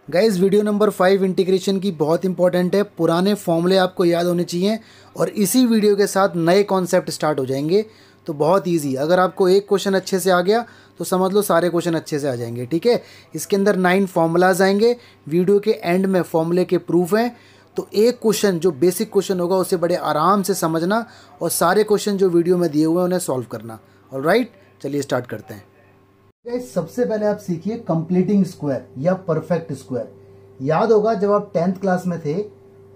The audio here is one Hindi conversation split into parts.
गाइस वीडियो नंबर 5 इंटीग्रेशन की बहुत इंपॉर्टेंट है। पुराने फॉर्मूले आपको याद होने चाहिए और इसी वीडियो के साथ नए कॉन्सेप्ट स्टार्ट हो जाएंगे। तो बहुत इजी, अगर आपको एक क्वेश्चन अच्छे से आ गया तो समझ लो सारे क्वेश्चन अच्छे से आ जाएंगे। ठीक है, इसके अंदर 9 फॉर्मूलाज आएंगे। वीडियो के एंड में फॉर्मूले के प्रूफ हैं। तो एक क्वेश्चन जो बेसिक क्वेश्चन होगा उसे बड़े आराम से समझना और सारे क्वेश्चन जो वीडियो में दिए हुए हैं उन्हें सॉल्व करना। ऑलराइट, चलिए स्टार्ट करते हैं। सबसे पहले आप सीखिए कंप्लीटिंग स्क्वायर या परफेक्ट स्क्वायर। याद होगा जब आप 10th क्लास में थे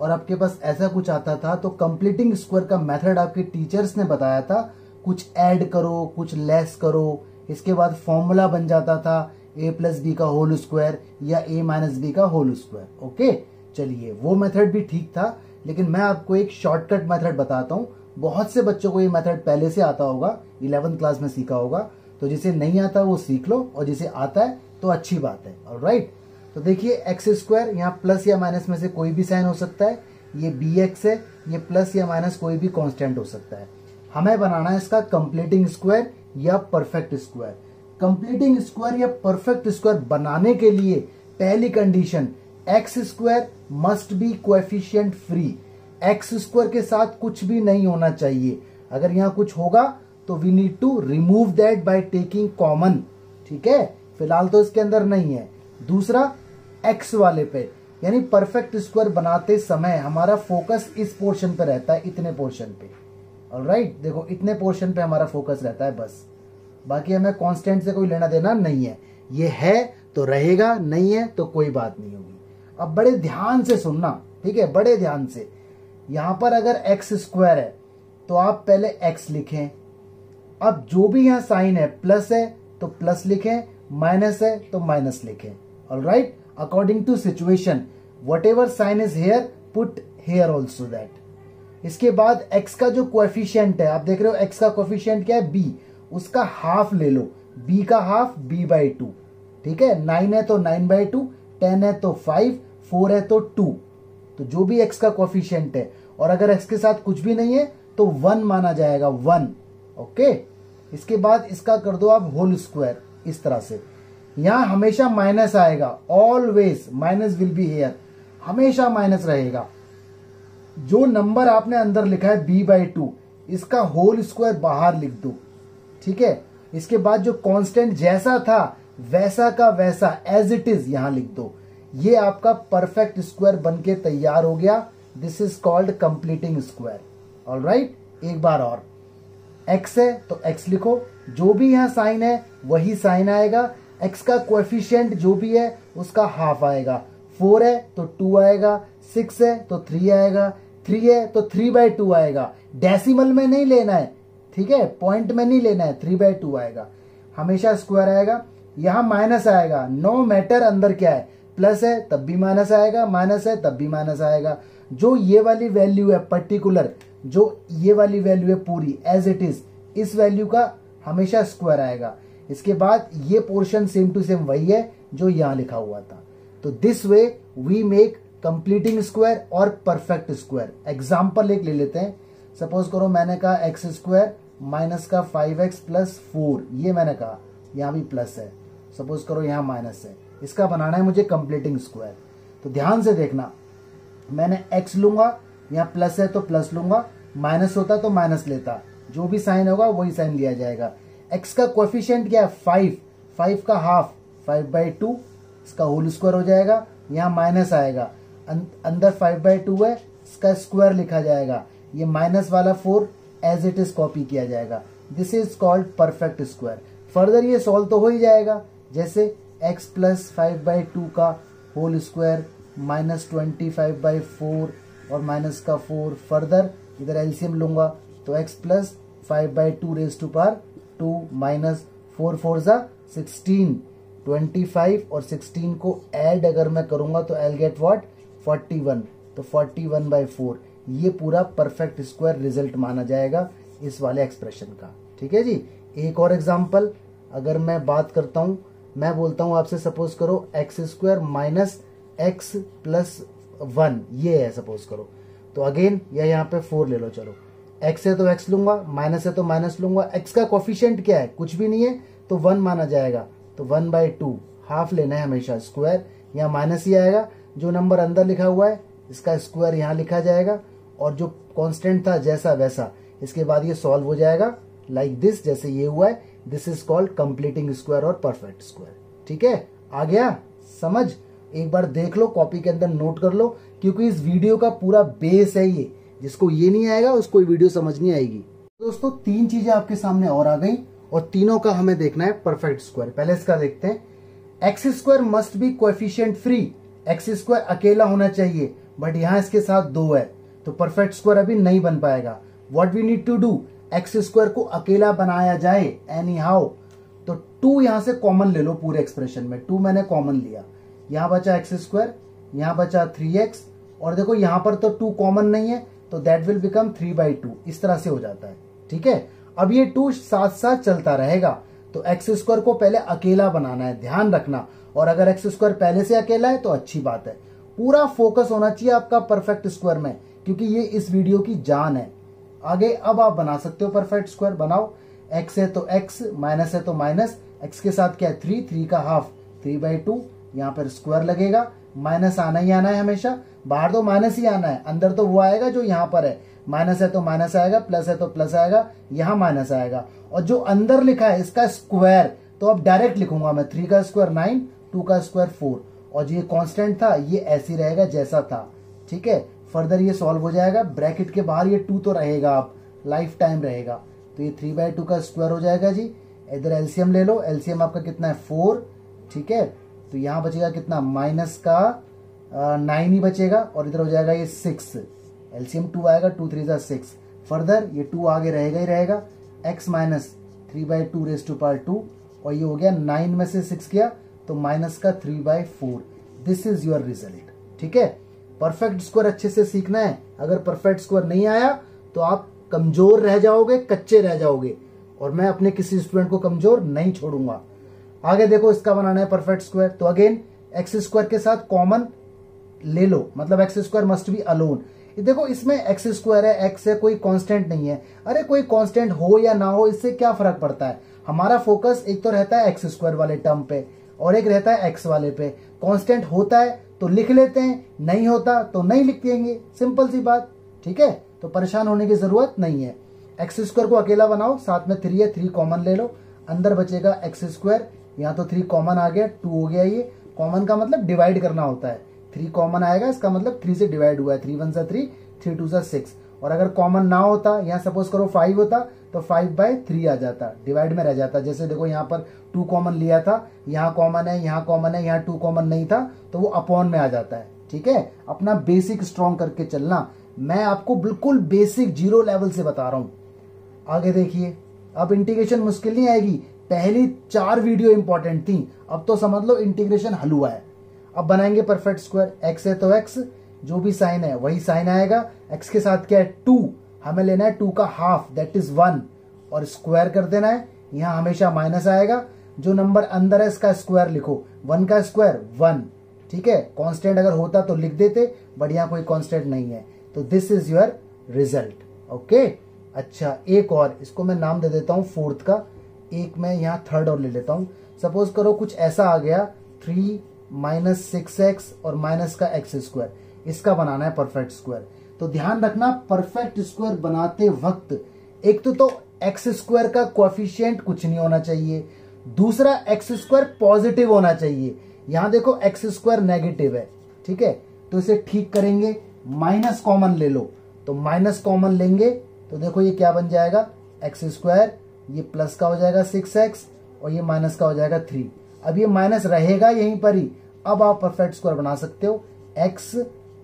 और आपके पास ऐसा कुछ आता था तो कंप्लीटिंग स्क्वायर का मेथड आपके टीचर्स ने बताया था। कुछ ऐड करो, कुछ लेस करो, इसके बाद फॉर्मूला बन जाता था a+b का होल स्क्वायर या a-b का होल स्क्वायर। ओके, चलिए वो मेथड भी ठीक था, लेकिन मैं आपको एक शॉर्टकट मेथड बताता हूँ। बहुत से बच्चों को ये मेथड पहले से आता होगा, 11th क्लास में सीखा होगा। तो जिसे नहीं आता वो सीख लो और जिसे आता है तो अच्छी बात है। ऑलराइट, तो देखिए एक्स स्क्वायर, यहाँ प्लस या माइनस में से कोई भी साइन हो सकता है। ये bx है, ये प्लस या माइनस कोई भी कांस्टेंट हो सकता है। हमें बनाना है इसका कंप्लीटिंग स्क्वायर या परफेक्ट स्क्वायर। कंप्लीटिंग स्क्वायर या परफेक्ट स्क्वायर बनाने के लिए पहली condition, x square must be coefficient free. X square के साथ कुछ भी नहीं होना चाहिए। अगर यहाँ कुछ होगा तो we need to remove that by taking common. ठीक है, फिलहाल तो इसके अंदर नहीं है। दूसरा, एक्स वाले पे यानी परफेक्ट स्क्वायर बनाते समय हमारा फोकस इस पोर्शन पे रहता है, इतने पोर्शन पे। ऑलराइट, देखो इतने पोर्शन पे हमारा फोकस रहता है बस। बाकी हमें कांस्टेंट से कोई लेना देना नहीं है। ये है तो रहेगा, नहीं है तो कोई बात नहीं होगी। अब बड़े ध्यान से सुनना, ठीक है, बड़े ध्यान से। यहां पर अगर एक्स स्क्वायर है तो आप पहले एक्स लिखें। अब जो भी यहां साइन है, प्लस है तो प्लस लिखें, माइनस है तो माइनस लिखें। Alright, according to situation, whatever sign is here put here also that. इसके बाद x का जो कोएफिशिएंट है, आप देख रहे हो x का कोएफिशिएंट क्या है, b, उसका हाफ ले लो। b का हाफ b/2। ठीक है, 9 है तो 9/2, 10 है तो 5, 4 है तो 2। तो जो भी x का कोएफिशिएंट है, और अगर x के साथ कुछ भी नहीं है तो 1 माना जाएगा, 1। ओके, इसके बाद इसका कर दो आप होल स्क्वायर इस तरह से। यहां हमेशा माइनस आएगा, always minus will be here, हमेशा माइनस रहेगा। जो नंबर आपने अंदर लिखा है b/2, इसका होल स्क्वायर बाहर लिख दो। ठीक है, इसके बाद जो कांस्टेंट जैसा था वैसा का वैसा एज इट इज यहां लिख दो। ये आपका परफेक्ट स्क्वायर बनके तैयार हो गया। This is called completing square. Alright, एक बार और, x है तो x लिखो, जो भी यहां साइन है वही साइन आएगा। x का कोएफिशिएंट जो भी है उसका हाफ आएगा। 4 है तो 2 आएगा, 6 है तो 3 आएगा, 3 है तो 3/2 आएगा। डेसिमल में नहीं लेना है, ठीक है, पॉइंट में नहीं लेना है, 3/2 आएगा। हमेशा स्क्वायर आएगा। यहां माइनस आएगा, नो मैटर अंदर क्या है, प्लस है तब भी माइनस आएगा, माइनस है तब भी माइनस आएगा। जो ये वाली वैल्यू है पर्टिकुलर, जो ये वाली वैल्यू है पूरी एज इट इज, इस वैल्यू का हमेशा स्क्वायर आएगा। इसके बाद ये पोर्शन सेम टू सेम वही है जो यहां लिखा हुआ था। तो this way we make completing square और परफेक्ट स्क्वायर। एग्जाम्पल एक ले लेते हैं। सपोज करो मैंने कहा एक्स स्क्वायर माइनस का 5x प्लस 4, ये मैंने कहा, यहां भी प्लस है। सपोज करो यहां माइनस है, इसका बनाना है मुझे कंप्लीटिंग स्क्वायर। तो ध्यान से देखना, मैंने x लूंगा, यहाँ प्लस है तो प्लस लूंगा, माइनस होता तो माइनस लेता, जो भी साइन होगा वही साइन लिया जाएगा। x का कोएफिशिएंट क्या है, 5, 5 का हाफ 5/2, इसका होल स्क्वायर हो जाएगा। यहाँ माइनस आएगा, अंदर 5/2 है, इसका स्क्वायर लिखा जाएगा। ये माइनस वाला 4 एज इट इज कॉपी किया जाएगा। This is called perfect square. Further ये सॉल्व तो हो ही जाएगा, जैसे x प्लस 5/2 का होल स्क्वायर माइनस 25/4 और माइनस का 4। फर्दर इधर एलसीएम लूंगा तो x plus 5/2 raise to power 2 minus 4 4 जा 16, 25 और 16 को ऐड अगर मैं करूंगा तो आई गेट व्हाट, 41। तो 41/4 ये पूरा परफेक्ट स्क्वायर रिजल्ट माना जाएगा इस वाले एक्सप्रेशन का। ठीक है जी। एक और एग्जांपल अगर मैं बात करता हूं, मैं बोलता हूं आपसे, सपोज करो x square minus x plus 1, ये है सपोज करो। तो अगेन या यहाँ पे 4 ले लो, चलो x है तो x लूंगा, माइनस है तो माइनस लूंगा। x का कोफिशिएंट क्या है, कुछ भी नहीं है तो 1 माना जाएगा। तो 1/2 हाफ लेना है हमेशा स्क्वायर, यहाँ माइनस ही आएगा, जो नंबर अंदर लिखा हुआ है इसका स्क्वायर यहाँ लिखा जाएगा, और जो कांस्टेंट था जैसा वैसा, इसके बाद ये सॉल्व हो जाएगा लाइक दिस, जैसे ये हुआ है। This is called completing square और परफेक्ट स्क्वायर। ठीक है, आ गया समझ? एक बार देख लो, कॉपी के अंदर नोट कर लो, क्योंकि इस वीडियो का पूरा बेस है ये। जिसको ये नहीं आएगा उसको वीडियो समझ नहीं आएगी। दोस्तों 3 चीजें आपके सामने और आ गई, और तीनों का हमें देखना है परफेक्ट स्क्वायर। पहले इसका देखते हैं। X square must be coefficient free. X square अकेला होना चाहिए, बट यहां इसके साथ 2 है, तो परफेक्ट स्क्वायर अभी नहीं बन पाएगा। What we need to do, x square को अकेला बनाया जाए एनी हाउ, तो 2 यहां से कॉमन ले लो पूरे एक्सप्रेशन में। 2 मैंने कॉमन लिया, यहां बचा एक्स स्क्वायर, यहां बचा 3x, और देखो यहां पर तो 2 कॉमन नहीं है, तो दैट विल बिकम 3/2। इस तरह से हो जाता है। ठीक है, अब ये 2 साथ साथ चलता रहेगा, तो एक्स स्क्वायर को पहले अकेला बनाना है, ध्यान रखना। और अगर एक्स स्क्वायर पहले से अकेला है तो अच्छी बात है। पूरा फोकस होना चाहिए आपका परफेक्ट स्क्वायर में, क्योंकि ये इस वीडियो की जान है। आगे अब आप बना सकते हो परफेक्ट स्क्वायर, बनाओ। एक्स है तो एक्स, माइनस है तो माइनस, एक्स के साथ क्या है 3 का हाफ 3/2, यहाँ पर स्क्वायर लगेगा। माइनस आना ही आना है हमेशा, बाहर तो माइनस ही आना है, अंदर तो वो आएगा जो यहाँ पर है। माइनस है तो माइनस आएगा, प्लस है तो प्लस आएगा, यहाँ माइनस आएगा। और जो अंदर लिखा है इसका स्क्वायर, तो अब डायरेक्ट लिखूंगा मैं, 3 का स्क्वायर 9, 2 का स्क्वायर 4, और जो ये कांस्टेंट था ये ऐसे रहेगा जैसा था। ठीक है, फर्दर ये सॉल्व हो जाएगा। ब्रैकेट के बाहर ये 2 तो रहेगा, आप लाइफ टाइम रहेगा, तो ये 3/2 का स्क्वायर हो जाएगा जी। इधर एलसीएम ले लो, एलसीएम आपका कितना है 4। ठीक है, तो यहाँ बचेगा कितना, माइनस का 9 ही बचेगा, और इधर हो जाएगा ये 6। एलसीएम 2 आएगा, 2 3 जा 6। फर्दर ये 2 आगे रहेगा ही रहेगा, x minus 3/2 raise to power 2, और ये हो गया 9 में से 6 गया तो माइनस का 3/4। This is your result. ठीक है, परफेक्ट स्क्वायर अच्छे से सीखना है। अगर परफेक्ट स्क्वायर नहीं आया तो आप कमजोर रह जाओगे, कच्चे रह जाओगे, और मैं अपने किसी स्टूडेंट को कमजोर नहीं छोड़ूंगा। आगे देखो, इसका बनाना है परफेक्ट स्क्वायर, तो अगेन एक्स स्क्वायर के साथ कॉमन ले लो, मतलब x square must be alone. देखो इसमें एक्स स्क्वायर है, एक्स है, कोई कांस्टेंट नहीं है। अरे कोई कांस्टेंट हो या ना हो, इससे क्या फर्क पड़ता है। हमारा फोकस एक तो रहता है एक्स स्क्वायर वाले टर्म पे, और एक रहता है एक्स वाले पे। कांस्टेंट होता है तो लिख लेते हैं, नहीं होता तो नहीं लिख देंगे, सिंपल सी बात। ठीक है, तो परेशान होने की जरूरत नहीं है। एक्स स्क्वायर को अकेला बनाओ, साथ में 3 है, 3 कॉमन ले लो, अंदर बचेगा एक्स स्क्वायर। यहाँ तो 3 कॉमन आ गया, 2 हो गया। ये कॉमन का मतलब डिवाइड करना होता है, 3 कॉमन आएगा, इसका मतलब 3 से डिवाइड हुआ है। 3 1 जा 3, 3 2 जा 6। और अगर कॉमन ना होता, यहाँ सपोज करो 5 होता, तो 5/3 आ जाता, डिवाइड में रह जाता। जैसे देखो यहाँ पर 2 कॉमन लिया था, यहाँ कॉमन है, यहाँ कॉमन है, यहाँ 2 कॉमन नहीं था, तो वो अपॉन में आ जाता है। ठीक है, अपना बेसिक स्ट्रॉन्ग करके चलना। मैं आपको बिल्कुल बेसिक 0 लेवल से बता रहा हूं। आगे देखिए, अब इंटीग्रेशन मुश्किल नहीं आएगी। पहली 4 वीडियो इंपॉर्टेंट थी, अब तो समझ लो इंटीग्रेशन हलवा है। अब बनाएंगे परफेक्ट स्क्वायर। एक्स है तो एक्स, जो भी साइन है वही साइन आएगा। एक्स के साथ क्या है 2, हमें लेना है 2 का हाफ, दैट इज 1, और स्क्वायर कर देना है। यहां हमेशा माइनस आएगा, जो नंबर अंदर है इसका स्क्वायर लिखो। 1 का स्क्वायर 1। ठीक है, कांस्टेंट अगर होता तो लिख देते, बट यहां कोई कांस्टेंट नहीं है, तो this is your result. Okay, अच्छा एक और, इसको मैं नाम दे देता हूं 4th का, एक मैं यहाँ 3rd और ले लेता हूं। सपोज करो कुछ ऐसा आ गया, 3 माइनस 6x और माइनस का एक्स स्क्वायर, इसका बनाना है परफेक्ट स्क्वायर। तो ध्यान रखना, परफेक्ट स्क्वायर बनाते वक्त एक तो एक्स स्क्वायर का कोएफिशिएंट कुछ नहीं होना चाहिए, दूसरा एक्स स्क्वायर पॉजिटिव होना चाहिए। यहां देखो एक्स स्क्वायर नेगेटिव है। ठीक है, तो इसे ठीक करेंगे, माइनस कॉमन ले लो, तो माइनस कॉमन लेंगे तो देखो ये क्या बन जाएगा, एक्स स्क्वायर, ये प्लस का हो जाएगा 6x, और ये माइनस का हो जाएगा 3। अब ये माइनस रहेगा यहीं पर ही। अब आप परफेक्ट स्क्वायर बना सकते हो। x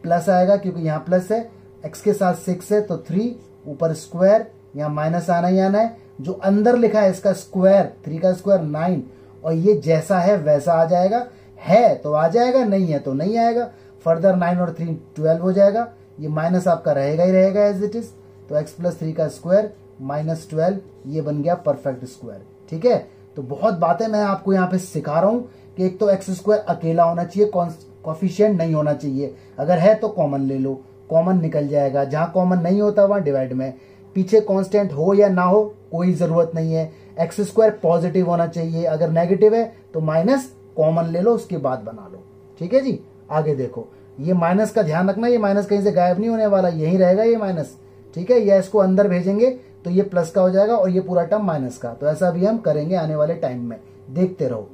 प्लस आएगा क्योंकि यहाँ प्लस है, x के साथ 6 है तो 3, ऊपर स्क्वायर, यहाँ माइनस आना ही आना है। जो अंदर लिखा है इसका स्क्वायर, 3 का स्क्वायर 9, और ये जैसा है वैसा आ जाएगा। है तो आ जाएगा, नहीं है तो नहीं आएगा। फर्दर 9 और 3 12 हो जाएगा। ये माइनस आपका रहेगा ही रहेगा एज इट इज, तो x प्लस 3 का स्क्वायर माइनस 12, ये बन गया परफेक्ट स्क्वायर। ठीक है, तो बहुत बातें मैं आपको यहाँ पे सिखा रहा हूँ कि एक तो एक्स स्क्वायर अकेला होना चाहिए, कोएफिशिएंट नहीं होना चाहिए। अगर है तो कॉमन ले लो, कॉमन निकल जाएगा। जहां कॉमन नहीं होता वहां डिवाइड में। पीछे कांस्टेंट हो या ना हो कोई जरूरत नहीं है। एक्स स्क्वायर पॉजिटिव होना चाहिए, अगर नेगेटिव है तो माइनस कॉमन ले लो, उसके बाद बना लो। ठीक है जी। आगे देखो, ये माइनस का ध्यान रखना, ये माइनस कहीं से गायब नहीं होने वाला, यही रहेगा ये माइनस, ठीक है। या इसको अंदर भेजेंगे तो ये प्लस का हो जाएगा और ये पूरा टर्म माइनस का। तो ऐसा भी हम करेंगे आने वाले टाइम में, देखते रहो।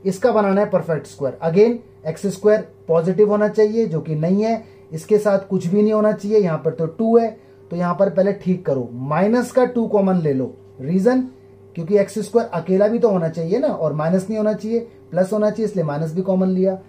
इसका बनाना है perfect square. Again x square positive होना चाहिए, जो कि नहीं है। इसके साथ कुछ भी नहीं होना चाहिए, यहाँ पर तो 2 है, तो यहाँ पर पहले ठीक करो, माइनस का 2 कॉमन ले लो। रीजन, क्योंकि एक्स स्क्वायर अकेला भी तो होना चाहिए ना, और माइनस नहीं होना चाहिए, प्लस होना चाहिए, इसलिए माइनस भी कॉमन लिया।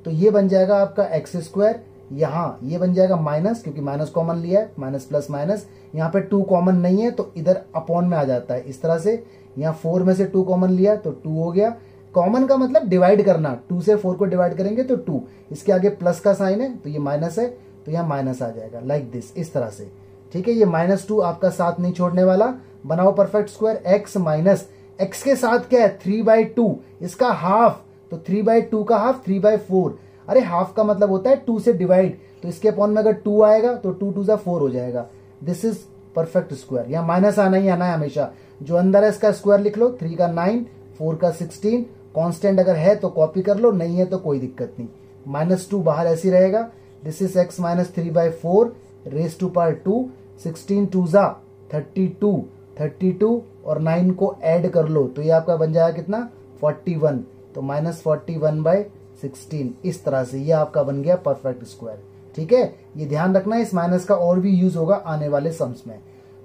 तो ये बन जाएगा आपका एक्स स्क्वायर, यहाँ ये बन जाएगा माइनस, क्योंकि माइनस कॉमन लिया है, माइनस प्लस माइनस। यहाँ पे 2 कॉमन नहीं है तो इधर अपॉन में आ जाता है इस तरह से। यहाँ 4 में से 2 कॉमन लिया तो 2 हो गया। कॉमन का मतलब डिवाइड करना, 2 से 4 को डिवाइड करेंगे तो 2, इसके आगे प्लस का साइन है तो ये माइनस है, तो यहाँ माइनस आ जाएगा लाइक दिस, इस तरह से, ठीक है। ये -2 आपका साथ नहीं छोड़ने वाला। बनाओ perfect square. X minus x के साथ क्या है 3/2, इसका हाफ, तो 3/2 का हाफ 3/4। अरे हाफ का मतलब होता है 2 से डिवाइड, तो इसके अपॉन में अगर 2 आएगा तो 2 2 4 हो जाएगा। This is perfect square. यहाँ माइनस आना ही आना है हमेशा, जो अंदर है इसका स्क्वायर लिख लो। 3 का 9, 4 का 16, कांस्टेंट अगर है तो कॉपी कर लो, नहीं है तो कोई दिक्कत नहीं। -2 बाहर ऐसी रहेगा। This is x minus 3/4 raise to power 2, 16 2 जा 32, 32 और 9 को ऐड कर लो तो ये आपका बन जाएगा कितना 41, तो -41/16। इस तरह से ये आपका बन गया परफेक्ट स्क्वायर, ठीक है। ये ध्यान रखना, इस माइनस का और भी यूज होगा आने वाले सम्स में।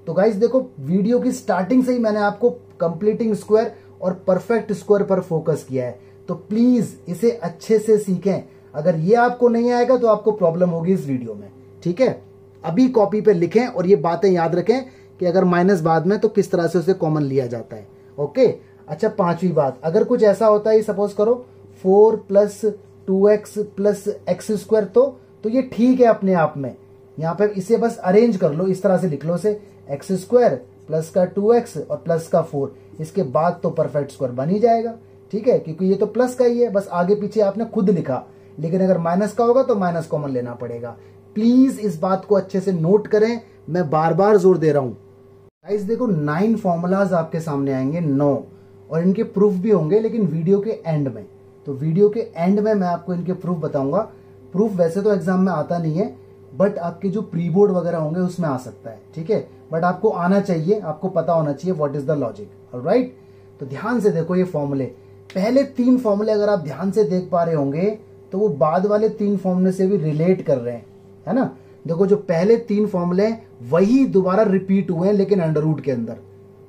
तो गाइस देखो, वीडियो की स्टार्टिंग से ही मैंने आपको कंप्लीटिंग स्क्वायर और परफेक्ट स्क्वायर पर फोकस किया है, तो प्लीज इसे अच्छे से सीखें। अगर ये आपको नहीं आएगा तो आपको प्रॉब्लम होगी इस वीडियो में, ठीक है। अभी कॉपी पे लिखें और ये बातें याद रखें कि अगर माइनस बाद में तो किस तरह से उसे कॉमन लिया जाता है, ओके। अच्छा, 5वीं बात, अगर कुछ ऐसा होता है, सपोज करो 4 + 2x + x², तो ये ठीक है अपने आप में। यहाँ पे इसे बस अरेंज कर लो, इस तरह से लिख लो इसे, x² प्लस का 2x और प्लस का 4, इसके बाद तो परफेक्ट स्क्वायर बन ही जाएगा, ठीक है, क्योंकि ये तो प्लस का ही है, बस आगे पीछे आपने खुद लिखा। लेकिन अगर माइनस का होगा तो माइनस कॉमन लेना पड़ेगा। प्लीज इस बात को अच्छे से नोट करें, मैं बार बार जोर दे रहा हूं। गाइस देखो, 9 फॉर्मूलाज आपके सामने आएंगे, 9, और इनके प्रूफ भी होंगे, लेकिन वीडियो के एंड में। तो वीडियो के एंड में मैं आपको इनके प्रूफ बताऊंगा। प्रूफ वैसे तो एग्जाम में आता नहीं है, बट आपके जो प्री बोर्ड वगैरह होंगे उसमें आ सकता है, ठीक है। बट आपको आना चाहिए, आपको पता होना चाहिए what is the logic, alright. तो ध्यान से देखो ये फॉर्मूले, पहले 3 फॉर्मूले अगर आप ध्यान से देख पा रहे होंगे तो वो बाद वाले 3 फॉर्मूले से भी रिलेट कर रहे हैं, है ना। देखो, जो पहले 3 फॉर्मूले वही दोबारा रिपीट हुए हैं, लेकिन अंडर रूट के अंदर,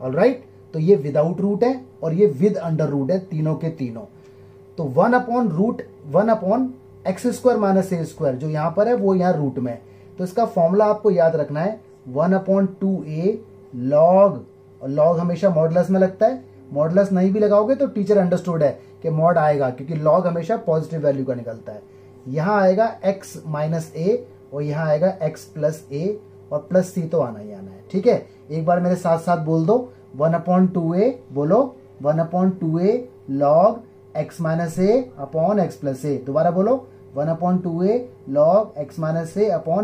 ऑलराइट। तो ये विदाउट रूट है और ये विद अंडर रूट है, तीनों के तीनों। तो 1/√1/x² - a² जो यहां पर है वो यहां रूट में है। तो इसका फॉर्मूला आपको याद रखना है 1/2a log, और log हमेशा मॉडुलस में लगता है। मॉडुलस नहीं भी लगाओगे तो टीचर अंडरस्टूड है कि मॉड आएगा, क्योंकि log हमेशा पॉजिटिव वैल्यू का निकलता है। यहां आएगा x - a और यहां आएगा x + a और +c तो आना ही आना है, ठीक है। एक बार मेरे साथ साथ बोल दो, 1/2a, बोलो 1/2a log x - a x + a। दोबारा बोलो 1/2a log x - a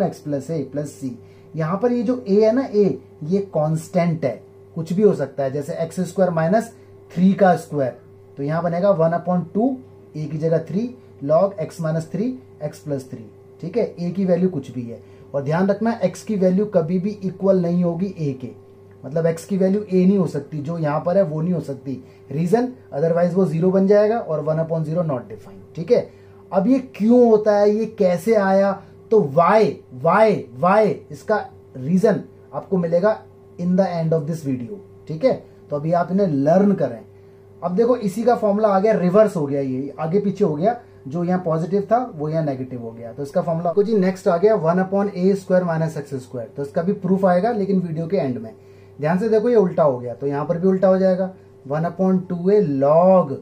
x + a + c। यहां पर ये जो a है ना, a ये कांस्टेंट है, कुछ भी हो सकता है, जैसे x² - 3 का स्क्वायर, तो यहां बनेगा 1/2 a की जगह 3 log x - 3 x + 3, ठीक है। a की वैल्यू कुछ भी है, और ध्यान रखना x की वैल्यू कभी भी इक्वल नहीं होगी a के, मतलब x की वैल्यू a नहीं हो सकती, जो यहां पर है वो नहीं हो सकती। रीजन, अदरवाइज वो 0 बन जाएगा और 1/0 नॉट डिफाइंड, ठीक है। अब ये क्यों होता है, ये कैसे आया, तो वाई इसका रीजन आपको मिलेगा in the end of this video, ठीक है। तो अभी आप इन्हें लर्न करें। अब देखो, इसी का फॉर्मूला आ गया, रिवर्स हो गया, ये आगे पीछे हो गया, जो यहाँ पॉजिटिव था वो यहाँ नेगेटिव हो गया। तो इसका फॉर्मूला को जी नेक्स्ट आ गया 1/a² - x²। तो इसका भी प्रूफ आएगा, लेकिन वीडियो के एंड में। ध्यान से देखो, ये उल्टा हो गया, तो यहाँ पर भी उल्टा हो जाएगा 1/2a log,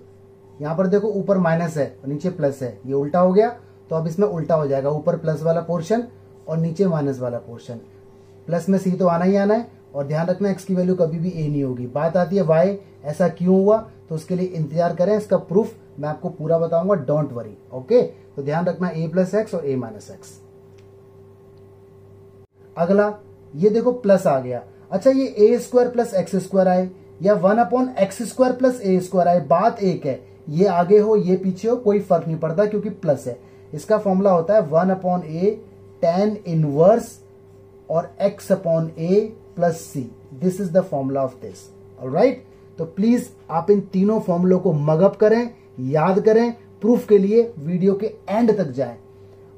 यहाँ पर देखो ऊपर माइनस है और नीचे प्लस है, ये उल्टा हो गया। तो अब इसमें उल्टा हो जाएगा, ऊपर प्लस वाला पोर्शन और नीचे माइनस वाला पोर्शन। प्लस में c तो आना ही आना है, और ध्यान रखना x की वैल्यू कभी भी a नहीं होगी। बात आती है y, ऐसा क्यों हुआ, तो उसके लिए इंतजार करें, इसका प्रूफ मैं आपको पूरा बताऊंगा, डोंट वरी, ओके। तो ध्यान रखना a + x और a - x। अगला ये देखो प्लस आ गया। अच्छा, ये a² + x² आए या 1/x² + a² आए, बात एक है, ये आगे हो ये पीछे हो कोई फर्क नहीं पड़ता, क्योंकि प्लस है। इसका फॉर्मूला होता है 1/a tan इनवर्स और x/a plus c। This is the formula of this. Alright, तो प्लीज आप इन तीनों फॉर्मूलों को मगअप करें, याद करें, प्रूफ के लिए वीडियो के एंड तक जाएं।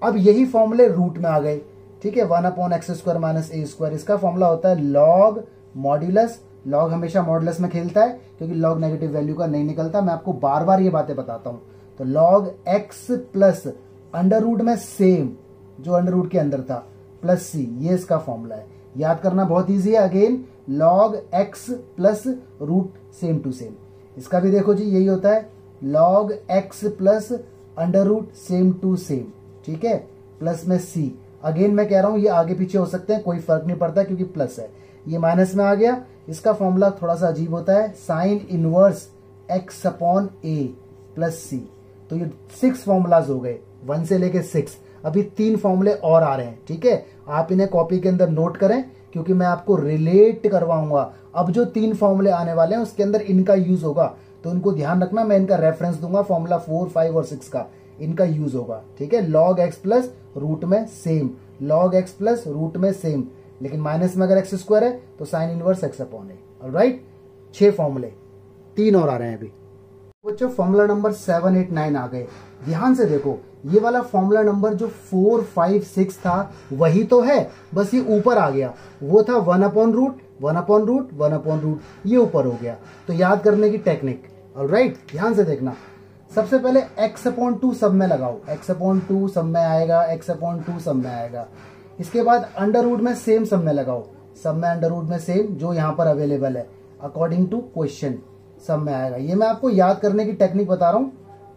अब यही फॉर्मूले रूट में आ गए, ठीक है। 1/x² माइनस a², इसका फॉर्मूला होता है लॉग मॉड्यूलस। लॉग हमेशा मॉड्यूलस में खेलता है क्योंकि लॉग नेगेटिव वैल्यू का नहीं निकलता। मैं आपको बार बार ये बातें बताता हूं। तो log x plus under root में सेम जो अंडर रूट के अंदर था प्लस सी, ये इसका फॉर्मूला है। याद करना बहुत ईजी है। Again log x plus root same to same, इसका भी देखो जी यही होता है log x plus under root same to same, ठीक है, प्लस में c। अगेन मैं कह रहा हूं ये आगे पीछे हो सकते हैं, कोई फर्क नहीं पड़ता क्योंकि प्लस है। ये माइनस में आ गया। इसका फॉर्मूला थोड़ा सा अजीब होता है, sine inverse x/a plus c। तो ये 6 फॉर्मूलाज हो गए, 1 से लेके 6। अभी 3 फॉर्मूले और आ रहे हैं, ठीक है। आप इन्हें कॉपी के अंदर नोट करें क्योंकि मैं आपको रिलेट करवाऊंगा। अब जो 3 फॉर्मूले आने वाले हैं उसके अंदर इनका यूज होगा, तो इनको ध्यान रखना। मैं इनका रेफरेंस दूंगा, फॉर्मूला 4, 5 और 6 का इनका यूज होगा, ठीक है। लॉग x प्लस रूट में same, log x plus root में सेम, लेकिन माइनस में अगर x² है तो साइन इनवर्स x/a। ऑलराइट, 6 फॉर्मूले, 3 और आ रहे हैं अभी। बच्चों फॉर्मूला नंबर 7, 8, 9 आ गए। ध्यान से देखो, ये वाला फॉर्मूला नंबर जो 4, 5, 6 था वही तो है, बस ये ऊपर आ गया। वो था 1/रूट, 1/रूट, 1/रूट, ये ऊपर हो गया। तो याद करने की टेक्निक, ऑलराइट, ध्यान से देखना। सबसे पहले x/2 सब में लगाओ, x/2 सब में आएगा, x/2 सब में आएगा। इसके बाद अंडर रूट में सेम सब में लगाओ, सब में अंडर रूट में सेम जो यहां पर अवेलेबल है अकॉर्डिंग टू क्वेश्चन सब में आएगा। ये मैं आपको याद करने की टेक्निक बता रहा हूं,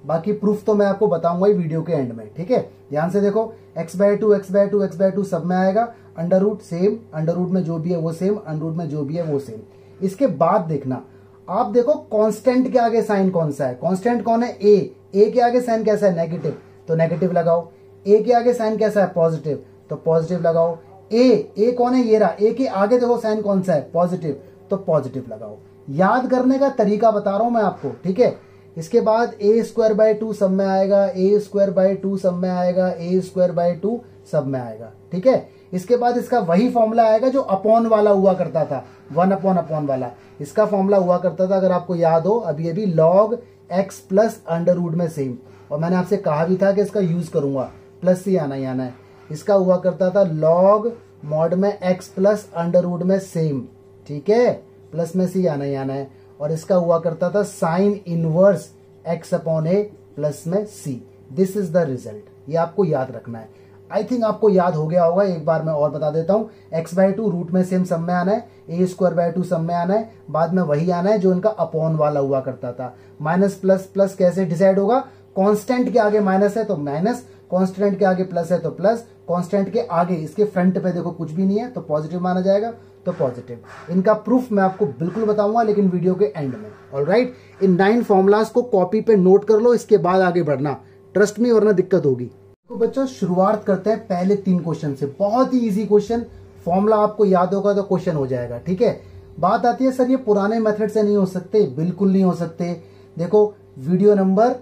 बाकी प्रूफ तो मैं आपको बताऊंगा ही वीडियो के एंड में, ठीक है। ध्यान से देखो, x/2 x/2 x/2 सब में आएगा, under root same, under root में जो भी है वो सेम, अंडर रूट में जो भी है वो सेम। इसके बाद देखना, आप देखो कांस्टेंट के आगे साइन कौन सा है। कांस्टेंट कौन है? ए के आगे साइन कैसा है? नेगेटिव, तो नेगेटिव लगाओ। ए के आगे साइन कैसा है? पॉजिटिव, तो पॉजिटिव लगाओ। ए कौन है? ये रहा। ए के आगे देखो साइन कौन सा है? पॉजिटिव, तो पॉजिटिव लगाओ। याद करने का तरीका बता रहा हूं मैं आपको, ठीक है। इसके बाद a² सब में आएगा, a² सब में आएगा, a² सब में आएगा, ठीक है। इसके बाद इसका वही फॉर्मूला आएगा जो अपॉन वाला हुआ करता था, 1/अपॉन वाला। इसका फॉर्मूला हुआ करता था, अगर आपको याद हो, अभी log x plus under root में सेम। और मैंने आपसे कहा भी था कि इसका यूज करूंगा, प्लस ही आना ही आना है। इसका हुआ करता था लॉग मॉड में x प्लस अंडर रूट में सेम, ठीक है, प्लस में सी आना ही आना है। और इसका हुआ करता था साइन इनवर्स x/a प्लस में c। This is the result. ये आपको याद रखना है। आई थिंक आपको याद हो गया होगा, एक बार मैं और बता देता हूं। x/2 रूट में सेम सब में आना है, a² सब में आना है, बाद में वही आना है जो इनका अपॉन वाला हुआ करता था। माइनस प्लस प्लस कैसे डिसाइड होगा? कांस्टेंट के आगे माइनस है तो माइनस, कांस्टेंट के आगे प्लस है तो प्लस, कांस्टेंट के आगे इसके फ्रंट पे देखो कुछ भी नहीं है तो पॉजिटिव माना जाएगा, तो पॉजिटिव। इनका प्रूफ मैं आपको बिल्कुल बताऊंगा लेकिन वीडियो के एंड में। ऑलराइट, इन 9 फॉर्मूलाज को कॉपी पे नोट कर लो, इसके बाद आगे बढ़ना, ट्रस्ट मी, वरना दिक्कत होगी। तो बच्चों शुरुआत करते हैं पहले 3 क्वेश्चन से। बहुत ही इजी क्वेश्चन, फॉर्मूला आपको याद होगा तो क्वेश्चन हो जाएगा, ठीक है। बात आती है सर ये पुराने मेथड से नहीं हो सकते, बिल्कुल नहीं हो सकते। देखो वीडियो नंबर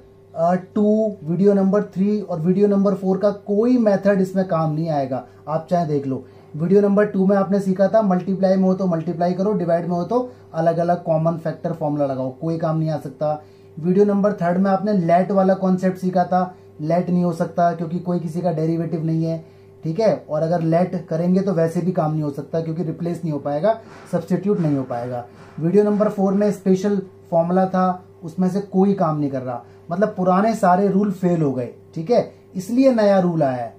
2, वीडियो नंबर 3 और वीडियो नंबर 4 का कोई मेथड इसमें काम नहीं आएगा, आप चाहे देख लो। वीडियो नंबर 2 में आपने सीखा था मल्टीप्लाई में हो तो मल्टीप्लाई करो, डिवाइड में हो तो अलग अलग कॉमन फैक्टर फॉर्मूला लगाओ, कोई काम नहीं आ सकता। वीडियो नंबर 3 में आपने लेट वाला कॉन्सेप्ट सीखा था, लेट नहीं हो सकता क्योंकि कोई किसी का डेरिवेटिव नहीं है, ठीक है। और अगर लेट करेंगे तो वैसे भी काम नहीं हो सकता क्योंकि रिप्लेस नहीं हो पाएगा, सब्स्टिट्यूट नहीं हो पाएगा। वीडियो नंबर 4 में स्पेशल फॉर्मूला था, उसमें से कोई काम नहीं कर रहा, मतलब पुराने सारे रूल फेल हो गए, ठीक है। इसलिए नया रूल आया है,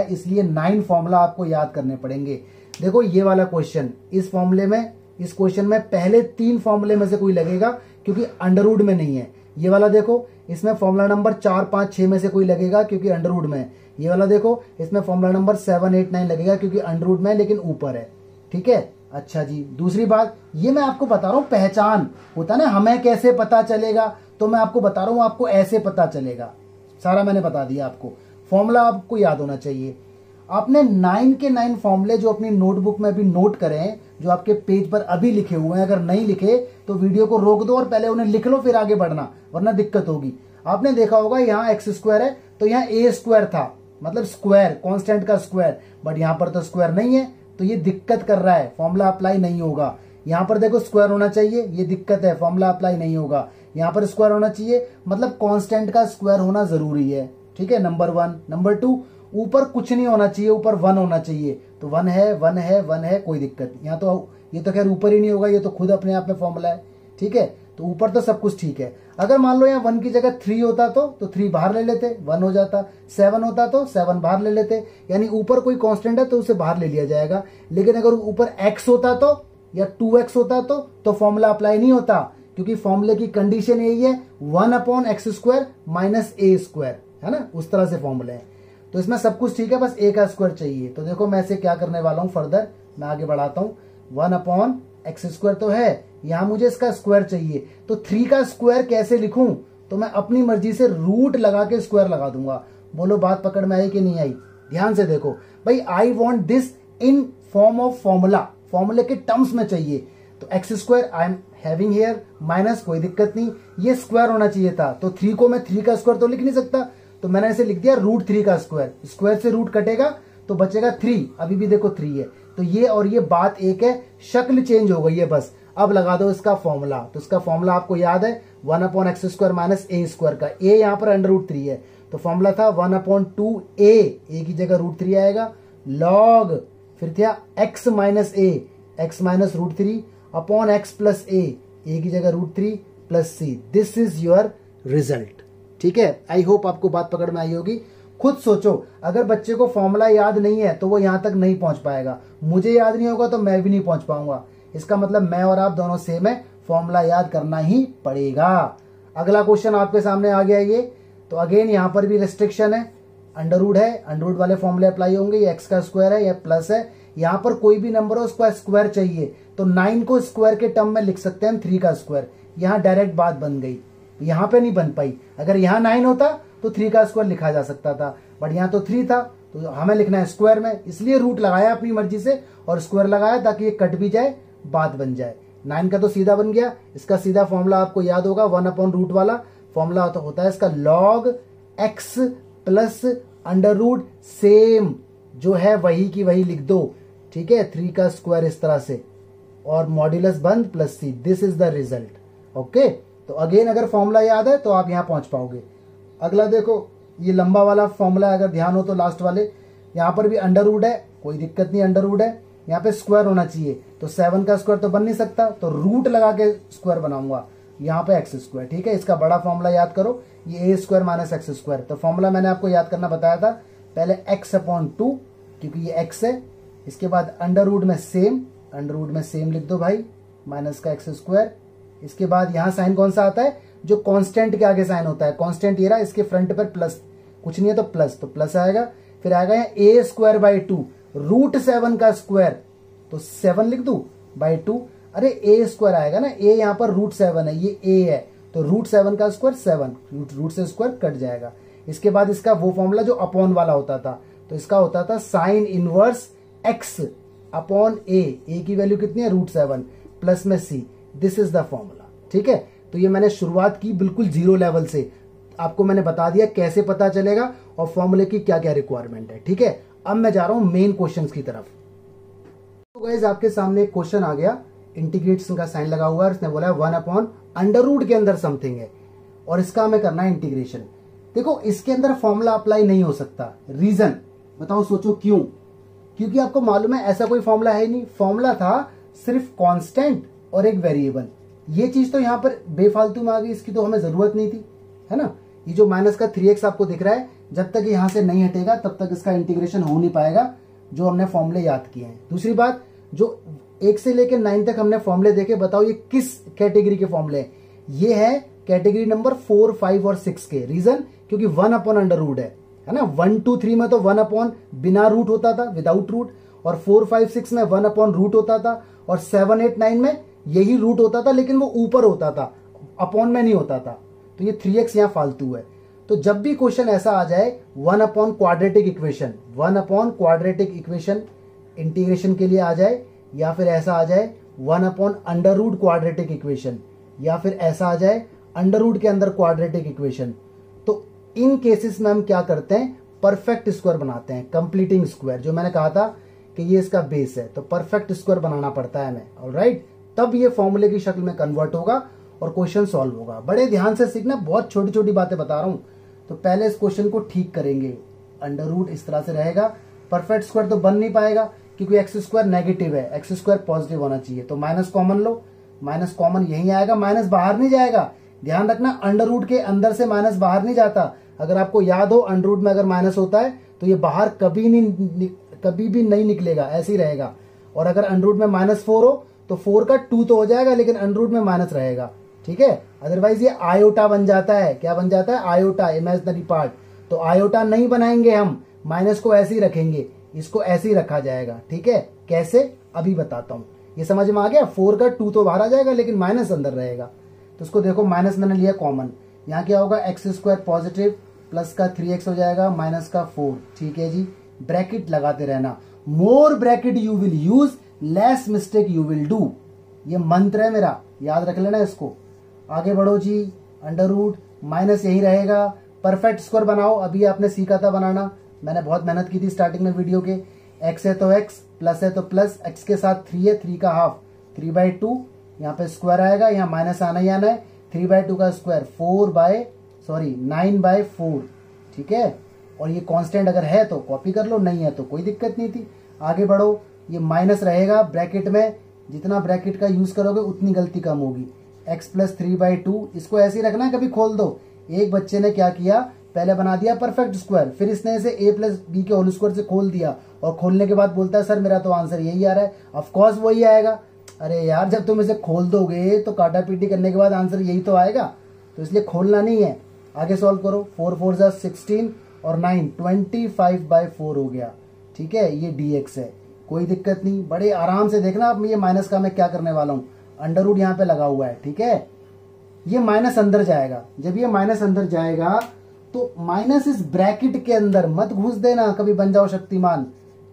इसलिए 9 फॉर्मूला आपको याद करने पड़ेंगे। देखो ये वाला क्वेश्चन, इस फॉर्मूले में, इस क्वेश्चन में पहले 3 फॉर्मूले में से कोई लगेगा क्योंकि अंडर रूट में नहीं है। ये वाला देखो, इसमें फॉर्मूला नंबर 4, 5, 6 में से कोई लगेगा क्योंकि अंडर रूट में है। ये वाला देखो, इसमें फॉर्मूला नंबर 7, 8, 9 लगेगा क्योंकि अंडर रूट में है लेकिन ऊपर है, ठीक है। अच्छा जी, दूसरी बात, ये मैं आपको बता रहा हूं, पहचान होता है ना, हमें कैसे पता चलेगा, तो मैं आपको बता रहा हूं आपको ऐसे पता चलेगा। सारा मैंने बता दिया आपको, फॉर्मूला आपको याद होना चाहिए। आपने 9 के 9 फॉर्मूले जो अपनी नोटबुक में अभी नोट करें, जो आपके पेज पर अभी लिखे हुए हैं, अगर नहीं लिखे तो वीडियो को रोक दो और पहले उन्हें लिख लो फिर आगे बढ़ना, वरना दिक्कत होगी। आपने देखा होगा यहाँ x² है तो यहाँ ए स्क्वायर था, मतलब स्क्वायर, कांस्टेंट का स्क्वायर, बट यहाँ पर तो स्क्वायर नहीं है, तो ये दिक्कत कर रहा है, फॉर्मूला अप्लाई नहीं होगा। यहाँ पर देखो स्क्वायर होना चाहिए, ये दिक्कत है, फॉर्मूला अप्लाई नहीं होगा। यहाँ पर स्क्वायर होना चाहिए, मतलब कांस्टेंट का स्क्वायर होना जरूरी है, ठीक है, नंबर 1। नंबर 2, ऊपर कुछ नहीं होना चाहिए, ऊपर 1 होना चाहिए, तो 1 है, 1 है, 1 है, कोई दिक्कत नहीं। यहाँ तो ये तो खैर ऊपर ही नहीं होगा, ये तो खुद अपने आप में फॉर्मूला है, ठीक है, तो ऊपर तो सब कुछ ठीक है। अगर मान लो यहाँ 1 की जगह 3 होता तो 3 बाहर ले लेते, 1 हो जाता। 7 होता तो 7 बाहर ले लेते, यानी ऊपर कोई कांस्टेंट है तो उसे बाहर ले लिया जाएगा। लेकिन अगर ऊपर x होता तो, या 2x होता तो फॉर्मूला अप्लाई नहीं होता, क्योंकि फॉर्मूले की कंडीशन यही है 1/x² माइनस a², है ना, उस तरह से फॉर्मूले है। तो इसमें सब कुछ ठीक है, बस a का स्क्वायर चाहिए। तो देखो मैं इसे क्या करने वाला हूं, फर्दर मैं आगे बढ़ाता हूं। 1/x² तो है, यहां मुझे इसका स्क्वायर चाहिए, तो 3 का स्क्वायर कैसे लिखूं, तो मैं अपनी मर्जी से रूट लगा के स्क्वायर लगा दूंगा। बोलो बात पकड़ में आई कि नहीं आई? ध्यान से देखो भाई, I want this in form of formula, फॉर्मूले के टर्म्स में चाहिए। तो x² I am having here, minus, कोई दिक्कत नहीं, ये स्क्वायर होना चाहिए था, तो 3 को मैं 3 का स्क्वायर तो लिख नहीं सकता, तो मैंने इसे लिख दिया √3 का स्क्वायर। स्क्वायर से रूट कटेगा तो बचेगा 3, अभी भी देखो 3 है, तो ये और ये बात एक है, शक्ल चेंज हो गई है बस। अब लगा दो इसका फॉर्मूला, तो इसका फॉर्मूला आपको याद है 1/x² माइनस a² का, a यहाँ पर √3 है, तो फॉर्मूला था 1/2a, a की जगह √3 आएगा, लॉग, फिर था x minus a, x minus √3 upon x plus a की जगह √3 plus c। This is your result, ठीक है। आई होप आपको बात पकड़ में आई होगी। खुद सोचो, अगर बच्चे को फॉर्मूला याद नहीं है तो वो यहां तक नहीं पहुंच पाएगा, मुझे याद नहीं होगा तो मैं भी नहीं पहुंच पाऊंगा। इसका मतलब मैं और आप दोनों सेम है, फॉर्मूला याद करना ही पड़ेगा। अगला क्वेश्चन आपके सामने आ गया ये, तो अगेन यहां पर भी रेस्ट्रिक्शन है, अंडर है, अंडर वाले फॉर्मूले अप्लाई होंगे। ये x का स्क्वायर है, ये प्लस है, यहां पर कोई भी नंबर हो उसका स्क्वायर चाहिए, तो 9 को स्क्वायर के टर्म में लिख सकते हैं हम 3 का स्क्वायर। यहां डायरेक्ट बात बन गई, यहां पे नहीं बन पाई। अगर यहां 9 होता तो 3 का स्क्वायर लिखा जा सकता था, बट यहां तो 3 था, तो हमें लिखना है स्क्वायर में, इसलिए रूट लगाया अपनी मर्जी से और स्क्वायर लगाया ताकि ये कट भी जाए, बात बन जाए। 9 का तो सीधा बन गया, इसका सीधा फॉर्मूला आपको याद होगा, 1/रूट वाला फॉर्मूला होता है इसका log x plus under root, same जो है वही की वही लिख दो, ठीक है, 3 का स्क्वायर इस तरह से, और मॉड्यूलस बंद plus c, this is the result. Okay, तो अगेन अगर फॉर्मूला याद है तो आप यहां पहुंच पाओगे। अगला देखो, ये लंबा वाला फॉर्मूला, अगर ध्यान हो तो लास्ट वाले, यहां पर भी अंडर है, कोई दिक्कत नहीं, अंडर है, यहाँ पे स्क्वायर होना चाहिए, तो 7 का स्क्वायर तो बन नहीं सकता, तो रूट लगा के स्क्वायर बनाऊंगा, यहाँ पे x², ठीक है। इसका बड़ा फॉर्मूला याद करो, ये a² माइनस x², तो फॉर्मूला मैंने आपको याद करना बताया था, पहले x/2, क्योंकि ये x है, इसके बाद अंडर रूट में सेम लिख दो भाई, माइनस का x², इसके बाद यहाँ साइन कौन सा आता है, जो कांस्टेंट के आगे साइन होता है, कांस्टेंट ये रहा, इसके फ्रंट पर प्लस, कुछ नहीं है तो प्लस आएगा, फिर आएगा यहाँ a²/2, √7 का स्क्वायर, तो 7 लिख दू बाई 2, अरे a² आएगा ना, a यहाँ पर √7 है, ये a है, तो √7 का स्क्वायर 7, रूट से स्क्वायर कट जाएगा। इसके बाद इसका वो फॉर्मूला जो अपॉन वाला होता था, तो इसका होता था sine inverse x upon a की वैल्यू कितनी है, √7 प्लस में c, this is the formula, ठीक है। तो ये मैंने शुरुआत की बिल्कुल 0 लेवल से, आपको मैंने बता दिया कैसे पता चलेगा और फॉर्मूले की क्या क्या रिक्वायरमेंट है, ठीक है। अब मैं जा रहा हूं मेन क्वेश्चंस की तरफ। तो गाइस आपके सामने एक क्वेश्चन आ गया, इंटीग्रेशन का साइन लगा हुआ है, उसने बोला 1/√, के अंदर समथिंग है और इसका हमें करना है इंटीग्रेशन। देखो इसके अंदर फॉर्मूला अप्लाई नहीं हो सकता, रीजन बताओ, सोचो क्यों? क्योंकि आपको मालूम है ऐसा कोई फॉर्मूला है नहीं, फॉर्मूला था सिर्फ कांस्टेंट और एक वेरिएबल, ये चीज तो यहाँ पर बेफालतू में आ गई, इसकी तो हमें जरूरत नहीं थी, है ना। ये जो माइनस का 3x आपको दिख रहा है, जब तक यहां से नहीं हटेगा तब तक इसका इंटीग्रेशन हो नहीं पाएगा, जो हमने फॉर्मूले याद किए हैं। दूसरी बात, जो 1 से लेकर 9 तक हमने फॉर्मूले देखे, बताओ ये किस कैटेगरी के फॉर्मूले हैं? ये है कैटेगरी नंबर 4, 5 और 6 के। रीजन, क्योंकि 1/√है, है ना। 1, 2, 3 में तो 1/ बिना रूट होता था, विदाउट रूट, और 4, 5, 6 में 1/रूट होता था, और 7, 8, 9 में यही रूट होता था, लेकिन वो ऊपर होता था, अपॉन में नहीं होता था। तो ये 3x यहाँ फालतू है। तो जब भी क्वेश्चन ऐसा आ जाए 1/क्वाड्रेटिक इक्वेशन इंटीग्रेशन के लिए आ जाए, या फिर ऐसा आ जाए 1/√, क्वाड्रेटिक इक्वेशन, या फिर ऐसा आ जाए अंडर रूट के अंदर क्वाड्रेटिक इक्वेशन, तो इन केसेस में हम क्या करते हैं, परफेक्ट स्क्वायर बनाते हैं, कंप्लीटिंग स्क्वायर, जो मैंने कहा था कि ये इसका बेस है, तो परफेक्ट स्क्वायर बनाना पड़ता है हमें। ऑलराइट, तब ये फॉर्मूले की शक्ल में कन्वर्ट होगा और क्वेश्चन सॉल्व होगा। बड़े ध्यान से सीखना, बहुत छोटी छोटी बातें बता रहा हूं। तो पहले इस क्वेश्चन को ठीक करेंगे, अंडर रूट इस तरह से रहेगा, परफेक्ट स्क्वायर तो बन नहीं पाएगा क्योंकि एक्स स्क्वायर नेगेटिव है, एक्स स्क्वायर पॉजिटिव होना चाहिए, तो माइनस कॉमन लो, माइनस कॉमन यही आएगा, माइनस बाहर नहीं जाएगा। ध्यान रखना, अंडर रूट के अंदर से माइनस बाहर नहीं जाता। अगर आपको याद हो, अंडर रूट में अगर माइनस होता है तो ये बाहर कभी भी नहीं निकलेगा, ऐसे ही रहेगा। और अगर अंडर रूट में -4 हो तो 4 का 2 तो हो जाएगा, लेकिन अंडर रूट में माइनस रहेगा, ठीक है। अदरवाइज ये आयोटा बन जाता है। क्या बन जाता है? Iota, imaginary part. तो आयोटा नहीं बनाएंगे हम, माइनस को ऐसे ही रखेंगे, इसको ऐसे ही रखा जाएगा, ठीक है। कैसे, अभी बताता हूं। ये समझ में आ गया? 4 का 2 तो बाहर आ जाएगा, लेकिन माइनस अंदर रहेगा। तो इसको देखो, माइनस मैंने लिया कॉमन, यहाँ क्या होगा, एक्स स्क्वायर पॉजिटिव प्लस का 3x हो जाएगा माइनस का 4, ठीक है जी। ब्रैकेट लगाते रहना, more bracket you will use, less mistake you will do. ये मंत्र है मेरा, याद रख लेना इसको। आगे बढ़ो जी, अंडर रूट माइनस यही रहेगा, परफेक्ट स्क्वायर बनाओ, अभी आपने सीखा था बनाना, मैंने बहुत मेहनत की थी स्टार्टिंग में वीडियो के। एक्स है तो एक्स, प्लस है तो प्लस, एक्स के साथ 3 है, 3 का हाफ 3/2, यहाँ पे स्क्वायर आएगा, यहाँ माइनस आना ही आना है। 3/2 का स्क्वायर 9/4, ठीक है। और ये कांस्टेंट अगर है तो कॉपी कर लो, नहीं है तो कोई दिक्कत नहीं थी। आगे बढ़ो, ये माइनस रहेगा ब्रैकेट में, जितना ब्रैकेट का यूज करोगे उतनी गलती कम होगी। x प्लस 3/2, इसको ऐसे ही रखना है, कभी खोल दो। एक बच्चे ने क्या किया, पहले बना दिया परफेक्ट स्क्वायर, फिर इसने इसे a प्लस बी के होल स्क्वायर से खोल दिया, और खोलने के बाद बोलता है सर मेरा तो आंसर यही आ रहा है। ऑफ कोर्स वही आएगा। अरे यार, जब तुम इसे खोल दोगे तो काटा पीटी करने के बाद आंसर यही तो आएगा, तो इसलिए खोलना नहीं है। आगे सॉल्व करो, 4 4 जा 16 और 9 25/4 हो गया, ठीक है। ये dx है, कोई दिक्कत नहीं, बड़े आराम से देखना। अब ये माइनस का मैं क्या करने वाला हूं, अंडर रूट यहाँ पे लगा हुआ है, ठीक है। ये माइनस अंदर जाएगा, जब ये माइनस अंदर जाएगा तो माइनस इस ब्रैकेट के अंदर मत घुस देना, कभी बन जाओ शक्तिमान।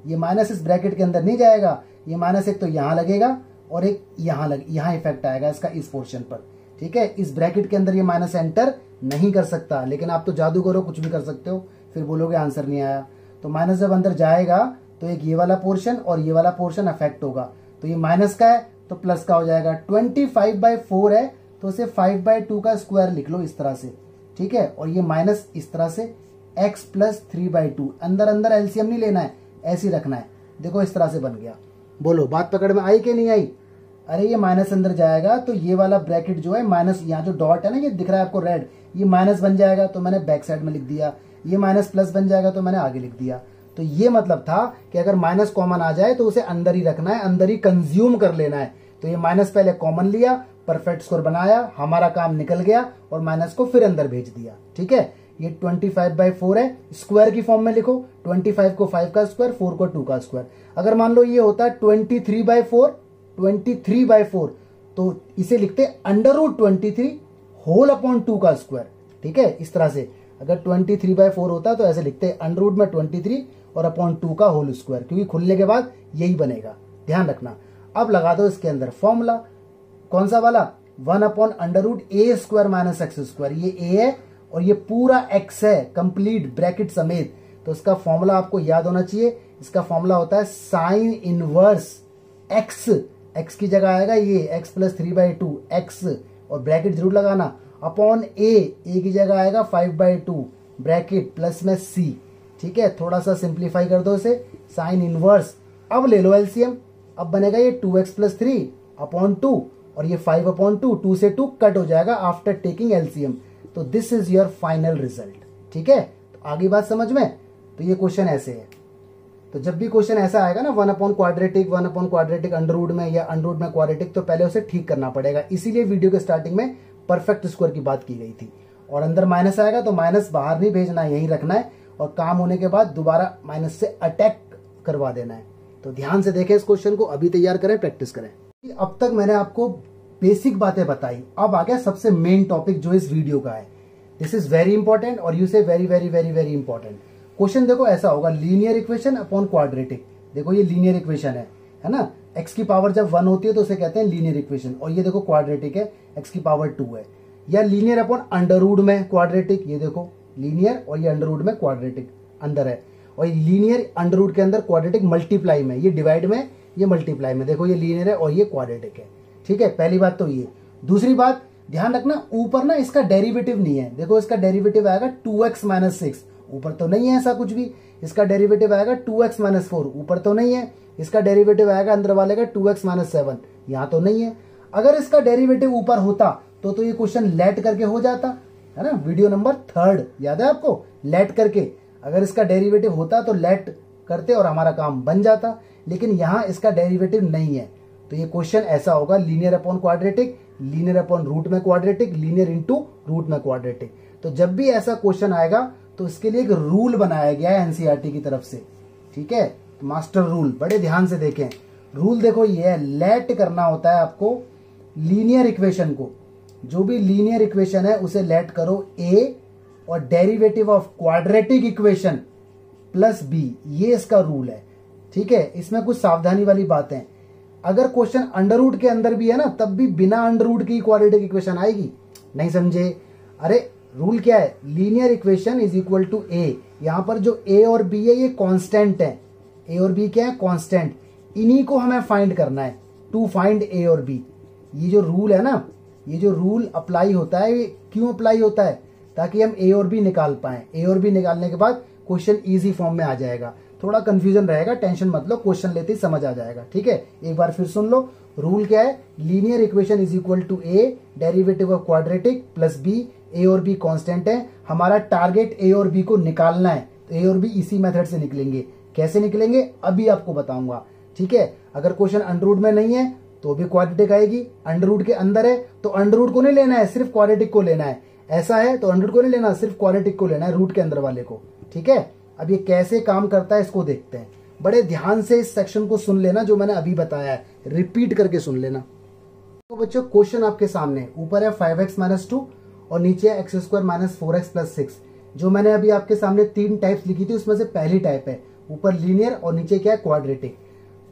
ये माइनस इस ब्रैकेट के अंदर नहीं जाएगा, ये माइनस एक तो यहां लगेगा और एक यहां इफेक्ट आएगा इसका इस पोर्शन पर, ठीक है। इस ब्रैकेट के अंदर ये माइनस एंटर नहीं कर सकता, लेकिन आप तो जादूगर हो, कुछ भी कर सकते हो, फिर बोलोगे आंसर नहीं आया। तो माइनस जब अंदर जाएगा तो एक ये वाला पोर्शन और ये वाला पोर्शन अफेक्ट होगा, तो ये माइनस का है तो प्लस का हो जाएगा। 25/4 है तो उसे 5/2 का स्क्वायर लिख लो इस तरह से, ठीक है। और ये माइनस इस तरह से x प्लस 3/2, अंदर अंदर एलसीएम नहीं लेना है, ऐसे ही रखना है। देखो इस तरह से बन गया। बोलो बात पकड़ में आई कि नहीं आई? अरे ये माइनस अंदर जाएगा तो ये वाला ब्रैकेट जो है माइनस, यहाँ जो डॉट है ना, ये दिख रहा है आपको रेड, ये माइनस बन जाएगा तो मैंने बैक साइड में लिख दिया। ये माइनस प्लस बन जाएगा तो मैंने आगे लिख दिया। तो ये मतलब था कि अगर माइनस कॉमन आ जाए तो उसे अंदर ही रखना है, अंदर ही कंज्यूम कर लेना है। तो ये माइनस पहले कॉमन लिया, परफेक्ट स्क्वायर बनाया, हमारा काम निकल गया, और माइनस को फिर अंदर भेज दिया, ठीक है। ये 25/4 है, स्क्वायर की फॉर्म में लिखो, 25 को 5 का स्क्वायर, 4 को 2 का स्क्वायर। अगर मान लो ये होता है 23/4, तो इसे लिखते अंडर रूट 23 होल अपॉन 2 का स्क्वायर, ठीक है। इस तरह से अगर 23/4 होता तो ऐसे लिखते अंडर रूट में 23 और अपॉन 2 का होल स्क्वायर, क्योंकि खुलने के बाद यही बनेगा, ध्यान रखना। अब लगा दो इसके अंदर फॉर्मूला, कौन सा वाला, 1/√a² माइनस x²। ये a है और ये पूरा x है, कंप्लीट ब्रैकेट समेत। तो इसका फॉर्मूला आपको याद होना चाहिए। इसका फॉर्मूला होता है साइन इनवर्स x की जगह आएगा ये x प्लस 3/2 x, और ब्रैकेट जरूर लगाना, अपॉन a की जगह आएगा 5/2 ब्रैकेट प्लस में c, ठीक है। थोड़ा सा सिंप्लीफाई कर दो इसे, साइन इनवर्स। अब ले लो एलसीएम, अब बनेगा ये 2x प्लस 3 अपॉन 2, और ये 5/2, 2 से 2 कट हो जाएगा आफ्टर टेकिंग एलसीएम। तो this is your final result, ठीक है। तो आगे बात समझ में। तो ये क्वेश्चन ऐसे है। तो जब भी क्वेश्चन ऐसा आएगा ना, 1/क्वाड्रेटिक अंडर रूट में या अंडर रूट में क्वाड्रेटिक, तो पहले उसे ठीक करना पड़ेगा। इसीलिए वीडियो के स्टार्टिंग में परफेक्ट स्क्वायर की बात की गई थी। और अंदर माइनस आएगा तो माइनस बाहर नहीं भेजना है, यहीं रखना है, और काम होने के बाद दोबारा माइनस से अटैक करवा देना है। तो ध्यान से देखें इस क्वेश्चन को, अभी तैयार करें, प्रैक्टिस करें। अब तक मैंने आपको बेसिक बातें बताई, अब आ गया सबसे मेन टॉपिक जो इस वीडियो का है। दिस इज वेरी इंपॉर्टेंट, और यू से very very very very important. Question देखो ऐसा होगा, लीनियर इक्वेशन अपॉन क्वाड्रेटिक। देखो ये लीनियर इक्वेशन है ना, x की पावर जब 1 होती है तो उसे कहते हैं लीनियर इक्वेशन, और ये देखो क्वाड्रेटिक है, x की पावर 2 है। या लीनियर अपॉन अंडर रूट में क्वाड्रेटिक, ये देखो लीनियर, और ये अंडर रूट में क्वाड्रेटिक अंदर है, और लीनियर अंडर रूट के अंदर क्वाड्रेटिक मल्टीप्लाई में, ये डिवाइड में, ये मल्टीप्लाई में। देखो ये लीनियर है और ये क्वाड्रेटिक है, ठीक है। पहली बात तो ये। दूसरी बात ध्यान रखना, ऊपर ना इसका डेरिवेटिव नहीं है। देखो इसका डेरिवेटिव आएगा 2x माइनस 6, ऊपर तो नहीं है ऐसा कुछ भी। इसका डेरिवेटिव आएगा 2x माइनस 4, ऊपर तो नहीं है। इसका डेरिवेटिव आएगा अंदर वाले का 2x माइनस 7, यहाँ तो नहीं है। अगर इसका डेरिवेटिव ऊपर होता तो ये क्वेश्चन लेट करके हो जाता, है ना। वीडियो नंबर 3 याद है आपको, लेट करके। अगर इसका डेरिवेटिव होता तो लेट करते और हमारा काम बन जाता, लेकिन यहाँ इसका डेरिवेटिव नहीं है। तो ये क्वेश्चन ऐसा होगा, linear upon quadratic, linear upon root में क्वाड्रेटिक, लीनियर इनटू रूट में क्वाड्रेटिक। तो जब भी ऐसा क्वेश्चन आएगा तो इसके लिए एक रूल बनाया गया है एनसीईआरटी की तरफ से, ठीक है। तो मास्टर रूल बड़े ध्यान से देखें। रूल देखो ये है, लेट करना होता है आपको लीनियर इक्वेशन को। जो भी लीनियर इक्वेशन है उसे लेट करो ए, और derivative of quadratic equation plus बी, ये इसका रूल है, ठीक है। इसमें कुछ सावधानी वाली बातें, अगर क्वेश्चन अंडर रूट के अंदर भी है ना, तब भी बिना अंडर रूट की क्वाड्रेटिक इक्वेशन आएगी। नहीं समझे? अरे रूल क्या है, linear equation is equal to A. यहां पर जो ए और बी है ये कांस्टेंट है। ए और बी क्या है? कांस्टेंट। इन्हीं को हमें फाइंड करना है, टू फाइंड ए और बी। ये जो रूल है ना, ये जो रूल अप्लाई होता है, ये क्यों अप्लाई होता है? ताकि हम ए और बी निकाल पाए। ए और बी निकालने के बाद क्वेश्चन इजी फॉर्म में आ जाएगा। थोड़ा कंफ्यूजन रहेगा, टेंशन मत लो, क्वेश्चन लेते ही समझ आ जाएगा, ठीक है। एक बार फिर सुन लो, रूल क्या है, linear equation is equal to A, derivative of quadratic plus B. A और बी कांस्टेंट है, हमारा टारगेट ए और बी को निकालना है। तो ए और बी इसी मेथड से निकलेंगे। कैसे निकलेंगे अभी आपको बताऊंगा, ठीक है। अगर क्वेश्चन अंडर रूट में नहीं है तो भी क्वाड्रेटिक आएगी, अंडर रूट के अंदर है तो अंडर रूट को नहीं लेना है, सिर्फ क्वाड्रेटिक को लेना है। ऐसा है तो अंडर रूट को नहीं लेना, सिर्फ क्वाड्रेटिक को लेना है, रूट के अंदर वाले को, ठीक है। अब ये कैसे काम करता है इसको देखते हैं। बड़े ध्यान से इस सेक्शन को सुन लेना जो मैंने अभी बताया है, रिपीट करके सुन लेना। तो बच्चों क्वेश्चन आपके सामने, ऊपर है 5x माइनस 2 और नीचे है x square minus 4x plus 6। जो मैंने अभी आपके सामने 3 टाइप्स लिखी थी उसमें से पहली टाइप है, ऊपर लीनियर और नीचे क्या है? क्वाड्रेटिक।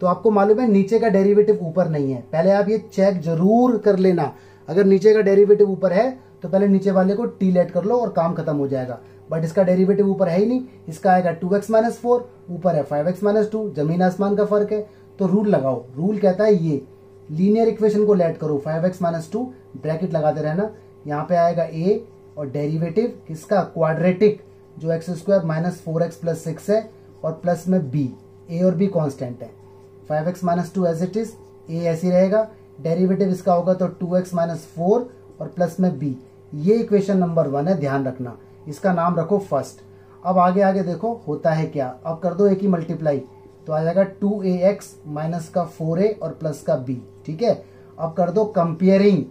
तो आपको मालूम है नीचे का डेरिवेटिव ऊपर नहीं है, पहले आप ये चेक जरूर कर लेना। अगर नीचे का डेरिवेटिव ऊपर है तो पहले नीचे वाले को टी लेट कर लो और काम खत्म हो जाएगा। बट इसका डेरिवेटिव ऊपर है ही नहीं, इसका आएगा 2x माइनस 4, ऊपर है 5x माइनस 2, जमीन आसमान का फर्क है। तो रूल लगाओ, रूल कहता है ये लीनियर इक्वेशन को लेट करो, 5x माइनस 2 ब्रैकेट लगाते रहना, यहाँ पे आएगा a और डेरिवेटिव किसका? क्वाड्रेटिक, जो x square minus 4x plus 6 है, और प्लस में b, a और b कांस्टेंट है। 5x minus 2 as it is, a ऐसे रहेगा, डेरिवेटिव इसका होगा तो 2x माइनस 4 और प्लस में b। ये इक्वेशन नंबर 1 है, ध्यान रखना, इसका नाम रखो फर्स्ट। अब आगे आगे देखो होता है क्या। अब कर दो एक ही मल्टीप्लाई, तो आ जाएगा 2ax माइनस का 4a और प्लस का b, ठीक है। अब कर दो कंपेयरिंग,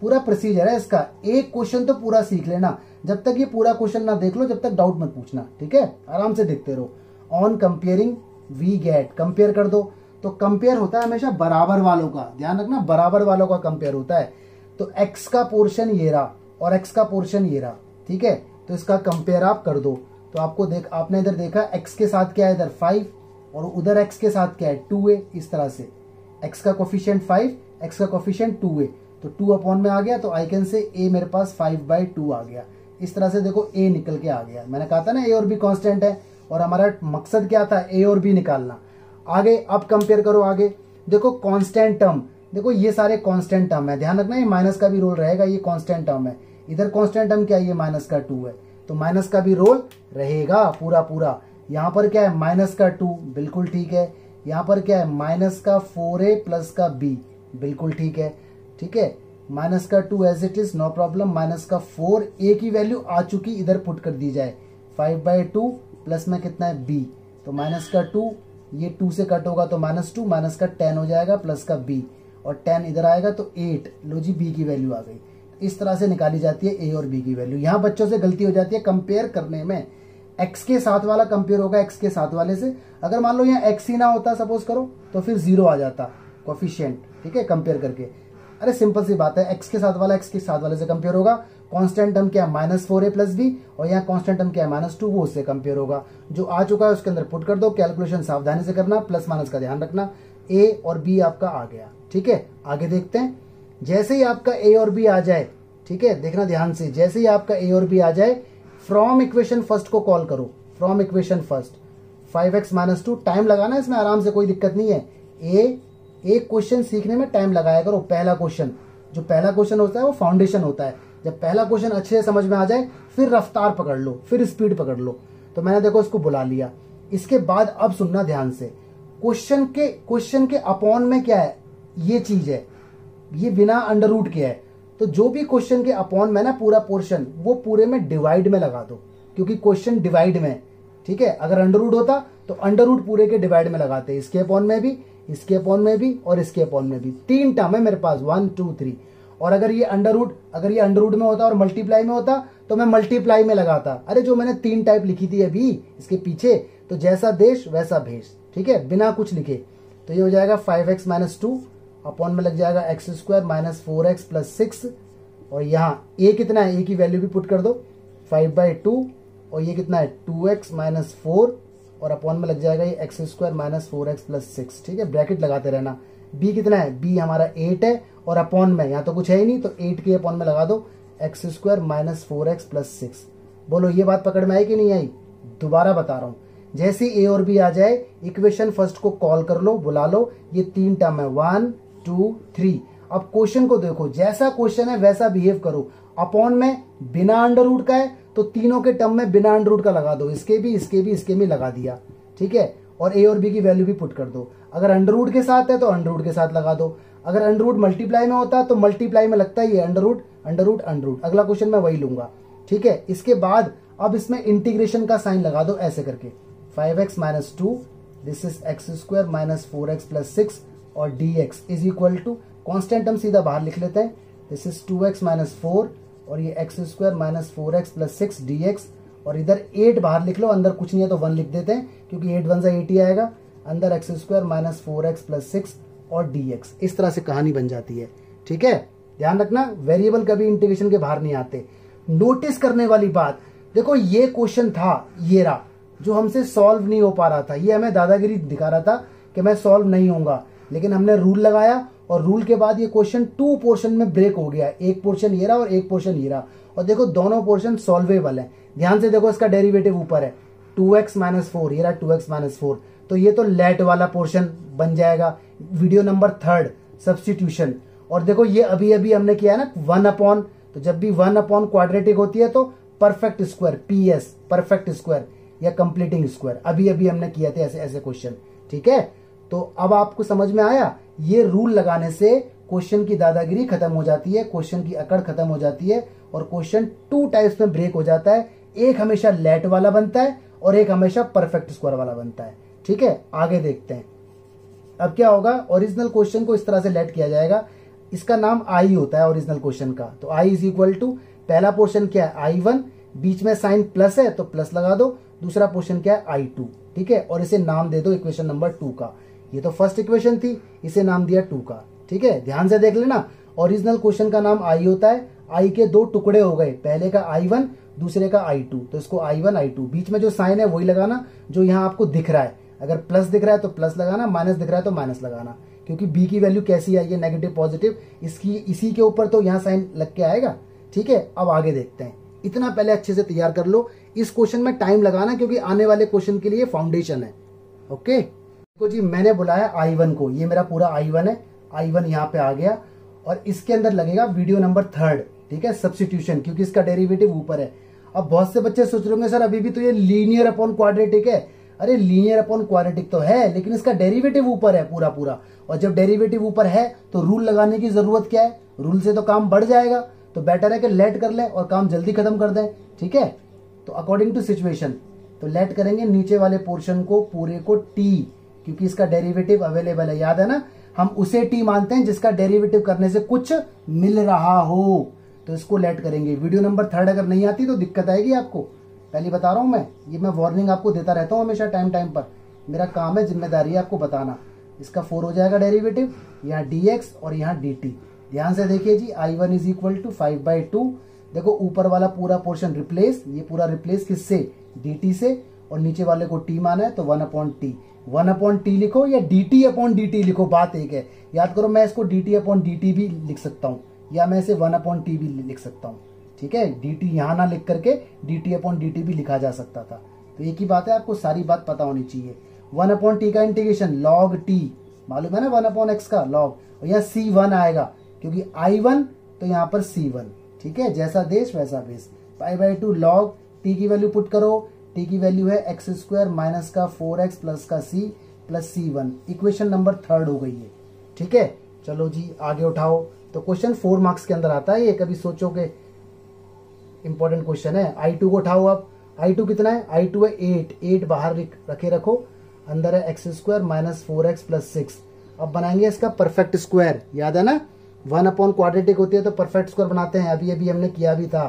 पूरा प्रोसीजर है इसका। एक क्वेश्चन तो पूरा सीख लेना, जब तक ये पूरा क्वेश्चन ना देख लो जब तक डाउट मत पूछना, ठीक है। आराम से देखते रहो। On comparing we get, compare कर दो। तो कंपेयर होता है हमेशा बराबर वालों का, ध्यान रखना, बराबर वालों का कंपेयर होता है। तो x का पोर्शन ये रहा और x का पोर्शन ये रहा, ठीक है। तो इसका कंपेयर आप कर दो। तो आपको आपने इधर देखा x के साथ क्या है, इधर 5, और उधर x के साथ क्या है 2a। इस तरह से x का कोफिशिएंट 5, x का कोफिशिएंट 2a, तो 2 अपॉन में आ गया, तो आई कैन से a मेरे पास 5/2 आ गया। इस तरह से देखो a निकल के आ गया। मैंने कहा था ना a और b कांस्टेंट है, और हमारा मकसद क्या था? a और b निकालना। आगे अब कंपेयर करो, आगे देखो कांस्टेंट टर्म, देखो ये सारे कांस्टेंट टर्म है, ध्यान रखना ये माइनस का भी रोल रहेगा, ये कांस्टेंट टर्म है। इधर कांस्टेंट टर्म क्या है? ये माइनस का 2 है, तो माइनस का भी रोल रहेगा पूरा पूरा। यहाँ पर क्या है? माइनस का 2, बिल्कुल ठीक है। यहाँ पर क्या है? माइनस का 4a प्लस का b, बिल्कुल ठीक है, ठीक है। माइनस का 2 as it is, no problem. Minus का 4, a की वैल्यू आ चुकी, इधर पुट कर दी जाए, 5/2 प्लस में कितना है b, तो माइनस का 2, ये 2 से कट होगा तो -2, माइनस का 10 हो जाएगा प्लस का b, और 10 इधर आएगा तो 8। लो जी b की वैल्यू आ गई। इस तरह से निकाली जाती है a और b की वैल्यू। यहाँ बच्चों से गलती हो जाती है कंपेयर करने में, x के साथ वाला कंपेयर होगा x के साथ वाले से। अगर मान लो यहाँ x ही ना होता सपोज करो, तो फिर 0 आ जाता कोफिशिएंट, ठीक है, कंपेयर करके। अरे सिंपल सी बात है, x के साथ वाला x के साथ वाले से कंपेयर होगा। कांस्टेंट टर्म क्या है? -4a प्लस b, और यहाँ कांस्टेंट टर्म क्या है? -2, वो उससे कंपेयर होगा। जो आ चुका है उसके अंदर पुट कर दो, कैलकुलेशन सावधानी से करना, प्लस माइनस का ध्यान रखना। a और b आपका आ गया, ठीक है। आगे देखते हैं। जैसे ही आपका a और b आ जाए, ठीक है, देखना ध्यान से, जैसे ही आपका a और b आ जाए, फ्रॉम इक्वेशन फर्स्ट को कॉल करो, from equation first 5x minus 2, time लगाना इसमें आराम से, कोई दिक्कत नहीं है। एक क्वेश्चन सीखने में टाइम लगाया करो। पहला क्वेश्चन, जो पहला क्वेश्चन होता है वो फाउंडेशन होता है। जब पहला क्वेश्चन अच्छे से समझ में आ जाए फिर रफ्तार पकड़ लो, फिर स्पीड पकड़ लो। तो मैंने देखो इसको बुला लिया। इसके बाद अब सुनना ध्यान से, क्वेश्चन के अपॉन में क्या है, ये चीज है, ये बिना अंडर रूट के है। तो जो भी क्वेश्चन के अपॉन में ना पूरा पोर्शन, वो पूरे में डिवाइड में लगा दो, क्योंकि क्वेश्चन डिवाइड में है। ठीक है, अगर अंडर रूट होता तो अंडर रूट पूरे के डिवाइड में लगाते, इसके अपॉन में भी, इसके अपॉन में भी और इसके अपॉन में भी। 3 टर्म है मेरे पास, 1 2 3। और अगर ये अंडर रूट में होता और मल्टीप्लाई में होता तो मैं मल्टीप्लाई में लगाता। अरे जो मैंने 3 टाइप लिखी थी अभी इसके पीछे, तो जैसा देश वैसा भेष, ठीक है, बिना कुछ लिखे। तो ये हो जाएगा 5x माइनस 2, अपॉन में लग जाएगा x square minus 4x plus 6। और यहाँ a कितना है, a की वैल्यू भी पुट कर दो, 5/2। और ये कितना है 2x माइनस 4, और अपॉन में लग जाएगा ये x square minus 4x plus 6। ठीक है, ब्रैकेट लगाते रहना। b कितना है, b हमारा 8 है, और अपॉन में यहाँ तो कुछ है ही नहीं, तो 8 के अपॉन में लगा दो x square minus 4x plus 6। बोलो ये बात पकड़ में आई कि नहीं आई? दोबारा बता रहा हूँ, जैसे a और b आ जाए इक्वेशन फर्स्ट को कॉल कर लो, बुला लो। ये 3 टर्म है, 1 2 3। अब क्वेश्चन को देखो, जैसा क्वेश्चन है वैसा बिहेव करो। अपॉन में बिना अंडर रूट का है तो तीनों के टर्म में बिना अंडर रूट का लगा दो, इसके भी, इसके भी, इसके भी लगा दिया। ठीक है, और a और b की वैल्यू भी पुट कर दो। अगर अंडर रूट के साथ है तो अंडर रूट के साथ लगा दो। अगर अंडर रूट मल्टीप्लाई में होता तो मल्टीप्लाई में लगता ही है, under root under root under root. अगला क्वेश्चन मैं वही लूंगा। ठीक है, इसके बाद अब इसमें इंटीग्रेशन का साइन लगा दो ऐसे करके, 5x minus 2, this is x square minus 4x plus 6, और dx is equal to, constant हम सीधा बाहर लिख लेते हैं, दिस इज 2x माइनस 4, और ये x square minus 4x plus 6 dx। और इधर 8 बाहर लिख लो, अंदर कुछ नहीं है तो 1 लिख देते हैं, क्योंकि 8 1 80 आएगा। अंदर x square minus 4x plus 6 और dx। इस तरह से कहानी बन जाती है। ठीक है, ध्यान रखना, वेरिएबल कभी इंटीग्रेशन के बाहर नहीं आते। नोटिस करने वाली बात, देखो ये क्वेश्चन था, ये रहा, जो हमसे सॉल्व नहीं हो पा रहा था। ये हमें दादागिरी दिखा रहा था कि मैं सॉल्व नहीं होऊंगा, लेकिन हमने रूल लगाया, और रूल के बाद ये क्वेश्चन 2 पोर्शन में ब्रेक हो गया। एक पोर्शन ये रहा और एक पोर्शन ये रहा, और देखो दोनों पोर्शन सॉल्वेबल है। ध्यान से देखो, इसका डेरिवेटिव ऊपर है, 2x माइनस 4, ये रहा 2x माइनस 4। तो ये तो लेट वाला पोर्शन बन जाएगा। Video number 3, substitution. और देखो ये अभी अभी हमने किया है ना 1 अपॉन, तो जब भी 1 अपॉन क्वाड्रेटिक होती है तो perfect square, PS perfect square या कंप्लीटिंग स्क्वायर, अभी अभी हमने किया थे ऐसे ऐसे क्वेश्चन। ठीक है, तो अब आपको समझ में आया, ये रूल लगाने से क्वेश्चन की दादागिरी खत्म हो जाती है, क्वेश्चन की अकड़ खत्म हो जाती है, और क्वेश्चन 2 टाइप्स में ब्रेक हो जाता है। एक हमेशा लेट वाला बनता है और एक हमेशा परफेक्ट स्क्वायर वाला बनता है। ठीक है, आगे देखते हैं अब क्या होगा। ओरिजिनल क्वेश्चन को इस तरह से लेट किया जाएगा, इसका नाम आई होता है ओरिजिनल क्वेश्चन का। तो आई इज इक्वल टू, पहला पोर्शन क्या है I1, बीच में साइन प्लस है तो प्लस लगा दो। दूसरा पोर्शन क्या है I2। ठीक है, और इसे नाम दे दो इक्वेशन नंबर 2 का। ये तो फर्स्ट इक्वेशन थी, इसे नाम दिया 2 का। ठीक है, ध्यान से देख लेना, ओरिजिनल क्वेश्चन का नाम आई होता है। आई के 2 टुकड़े हो गए, पहले का I1, दूसरे का I2। तो इसको I1 I2, बीच में जो साइन है वही लगाना जो यहाँ आपको दिख रहा है। अगर प्लस दिख रहा है तो प्लस लगाना, माइनस दिख रहा है तो माइनस लगाना, क्योंकि b की वैल्यू कैसी आई है, नेगेटिव पॉजिटिव, इसकी इसी के ऊपर तो यहाँ साइन लग के आएगा। ठीक है, अब आगे देखते हैं। इतना पहले अच्छे से तैयार कर लो, इस क्वेश्चन में टाइम लगाना क्योंकि आने वाले क्वेश्चन के लिए फाउंडेशन है। ओके, तो जी मैंने बुलाया I1 को, ये मेरा पूरा I1 है, I1 यहाँ पे आ गया, और इसके अंदर लगेगा वीडियो नंबर 3। ठीक है, सब्स्टिट्यूशन, क्योंकि इसका डेरिवेटिव ऊपर है। अब बहुत से बच्चे सोच रहे होंगे सर अभी भी तो ये लीनियर अपॉन क्वाड्रेटिक है। अरे लीनियर अपॉन क्वाड्रेटिक तो है, लेकिन इसका डेरिवेटिव ऊपर है पूरा पूरा, और जब डेरिवेटिव ऊपर है तो रूल लगाने की जरूरत क्या है, रूल से तो काम बढ़ जाएगा। तो बेटर है कि लेट कर ले और काम जल्दी खत्म कर दें। ठीक है, तो अकॉर्डिंग टू सिचुएशन, तो लेट करेंगे नीचे वाले पोर्शन को पूरे को t, क्योंकि इसका डेरिवेटिव अवेलेबल है। याद है ना, हम उसे t मानते हैं जिसका डेरिवेटिव करने से कुछ मिल रहा हो। तो इसको लेट करेंगे। वीडियो नंबर 3 अगर नहीं आती तो दिक्कत आएगी आपको, पहले बता रहा हूं मैं, ये मैं वार्निंग आपको देता रहता हूं हमेशा टाइम टाइम पर। मेरा काम है, जिम्मेदारी है आपको बताना। इसका 4 हो जाएगा डेरिवेटिव, यहाँ dx और यहाँ dt। ध्यान से देखिए जी, I1 इज इक्वल टू 5/2। देखो ऊपर वाला पूरा पोर्शन रिप्लेस, ये पूरा रिप्लेस किससे, dt से, और नीचे वाले को t माना है तो 1/t। 1/t लिखो या dt/dt लिखो, बात एक है। याद करो, मैं इसको dt/dt भी लिख सकता हूँ, या मैं इसे 1/t भी लिख सकता हूँ। ठीक है, dt यहाँ ना लिख करके dt अपॉन dt भी लिखा जा सकता था। तो एक ही बात है, आपको सारी बात पता होनी चाहिए। 1 अपॉन टी का इंटीग्रेशन log t, मालूम है ना 1 अपॉन x का log, और यहाँ c1 आएगा क्योंकि i1 तो यहाँ पर c1, ठीक है, जैसा देश वैसा भेष। π/2 log t की वैल्यू पुट करो, t की वैल्यू है x² माइनस का 4x प्लस का c plus c1, equation number 3 हो गई है। ठीक है, चलो जी आगे उठाओ। तो क्वेश्चन 4 मार्क्स के अंदर आता है ये, कभी सोचोगे इंपॉर्टेंट क्वेश्चन है। i2 को उठाओ आप, i2 कितना है, i2 है 8 बाहर रखे रखो, अंदर है x² माइनस 4x प्लस 6। अब बनाएंगे इसका परफेक्ट स्क्वायर, याद है ना 1 अपॉन क्वाड्रेटिक होती है तो परफेक्ट स्क्वायर बनाते हैं, अभी अभी हमने किया भी था।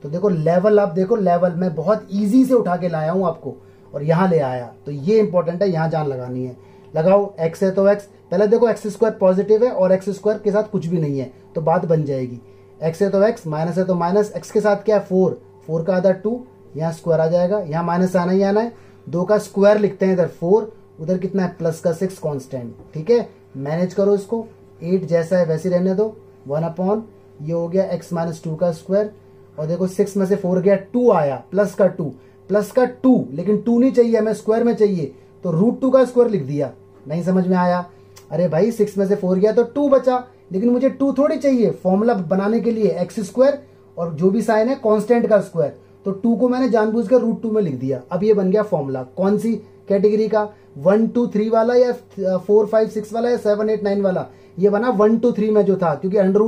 तो देखो लेवल, आप देखो लेवल मैं बहुत इजी से उठा के लाया हूं आपको और यहाँ ले आया, तो ये इंपॉर्टेंट है, यहाँ जान लगानी है। लगाओ, x है तो x, पहले देखो x² पॉजिटिव है और x² के साथ कुछ भी नहीं है तो बात बन जाएगी। x है तो x, माइनस है तो माइनस, x के साथ क्या है 4 का आधा 2, यहाँ स्क्वायर आ जाएगा, यहाँ माइनस आना ही आना है, 2 का स्क्वायर लिखते हैं इधर 4, उधर कितना है प्लस का 6 कांस्टेंट। ठीक है, मैनेज करो इसको, 8 जैसा है वैसे रहने दो, 1 अपॉन ये हो गया x माइनस 2 का स्क्वायर, और देखो 6 में से 4 गया 2 आया, प्लस का 2, लेकिन 2 नहीं चाहिए हमें, स्क्वायर में चाहिए, तो √2 का स्क्वायर लिख दिया। नहीं समझ में आया, अरे भाई 6 में से 4 गया तो 2 बचा, लेकिन मुझे 2 थोड़ी चाहिए, फॉर्मूला बनाने के लिए x² और जो भी साइन है कांस्टेंट का स्क्वायर, तो 2 को मैंने जानबूझकर √2 में लिख दिया। अब ये बन गया फॉर्मूला, कौन सी कैटेगरी का, 1 2 3 वाला या 4 5 6 वाला या 7 8 9 वाला, ये बना 1 2 3 में जो था, क्योंकि अंडर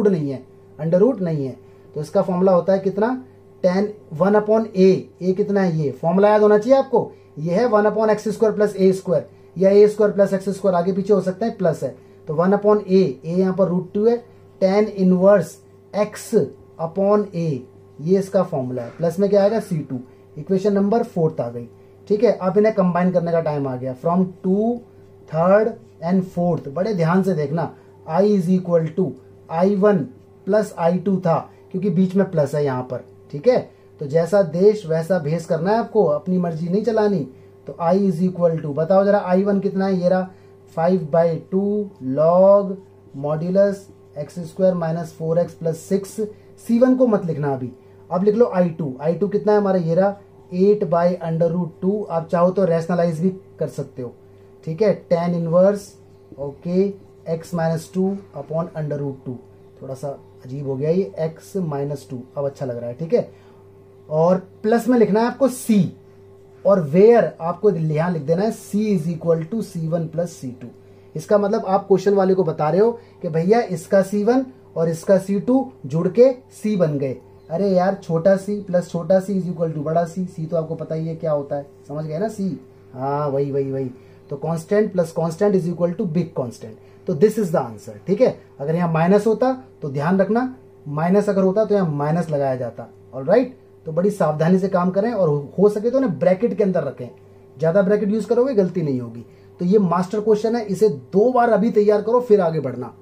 रूट नहीं है। तो इसका फॉर्मूला होता है कितना, 1 अपॉन a कितना है, ये फॉर्मूला याद होना चाहिए आपको, ये है 1 अपॉन x² प्लस a² या a² प्लस x², आगे पीछे हो सकता है, प्लस है, तो 1 अपॉन a यहाँ पर √2 है, tan inverse x upon a, ये इसका फॉर्मूला है। प्लस में क्या आएगा c2, इक्वेशन नंबर 4 आ गई। ठीक है, अब इन्हें कंबाइन करने का टाइम आ गया, फ्रॉम 2 3rd एंड 4th, बड़े ध्यान से देखना, i is equal to i1 plus i2 था, क्योंकि बीच में प्लस है यहाँ पर। ठीक है, तो जैसा देश वैसा भेष करना है आपको, अपनी मर्जी नहीं चलानी। तो i इज इक्वल टू, बताओ जरा i1 कितना है, ये रहा 5/2 log modulus x² minus 4x plus 6, c1 को मत लिखना अभी, अब लिख लो i2 कितना है हमारा, ये रहा 8/√2, आप चाहो तो रैशनलाइज भी कर सकते हो। ठीक है, tan inverse okay x minus 2 upon √2, थोड़ा सा अजीब हो गया ये, x माइनस 2, अब अच्छा लग रहा है। ठीक है, और प्लस में लिखना है आपको c, और वेयर आपको यहाँ लिख देना है c is equal to c1 plus c2। इसका मतलब आप क्वेश्चन वाले को बता रहे हो कि भैया इसका c1 और इसका c2 जुड़ के c बन गए। अरे यार, छोटा c प्लस छोटा c इज इक्वल टू बड़ा c तो आपको पता ही है क्या होता है, समझ गए ना c, हाँ वही। तो constant plus constant is equal to big constant, तो दिस इज द आंसर। ठीक है, अगर यहाँ माइनस होता तो ध्यान रखना, माइनस अगर होता तो यहाँ माइनस लगाया जाता। ऑलराइट, तो बड़ी सावधानी से काम करें, और हो सके तो ना ब्रैकेट के अंदर रखें, ज्यादा ब्रैकेट यूज करोगे गलती नहीं होगी। तो ये मास्टर क्वेश्चन है, इसे 2 बार अभी तैयार करो फिर आगे बढ़ना।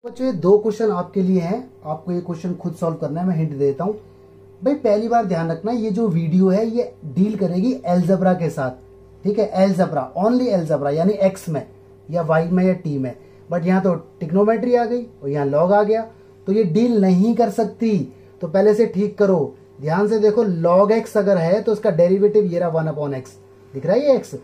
बच्चों ये 2 क्वेश्चन आपके लिए हैं, आपको ये क्वेश्चन खुद सॉल्व करना है, मैं हिंट देता हूं भाई। पहली बार ध्यान रखना, ये जो वीडियो है ये डील करेगी एलजेब्रा के साथ। ठीक है, एलजेब्रा, ओनली एलजेब्रा, यानी एक्स में या वाई में या टी में, बट यहाँ तो टिग्नोमेट्री आ गई और यहाँ लॉग आ गया, तो ये डील नहीं कर सकती। तो पहले से ठीक करो, ध्यान से देखो, log x अगर है तो उसका डेरिवेटिव ये रहा 1 अपॉन x, दिख रहा है ये x,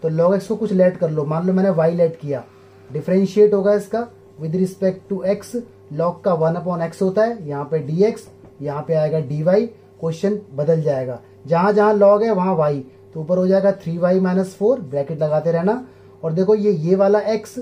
तो log x को कुछ लेट कर लो, मान लो मैंने y लेट किया, डिफरेंशिएट होगा इसका with respect to x, log का 1 अपॉन x होता है, यहाँ पे dx, यहाँ पे आएगा dy, क्वेश्चन बदल जाएगा, जहां जहां log है वहां y, तो ऊपर हो जाएगा 3y माइनस 4, ब्रैकेट लगाते रहना, और देखो ये वाला x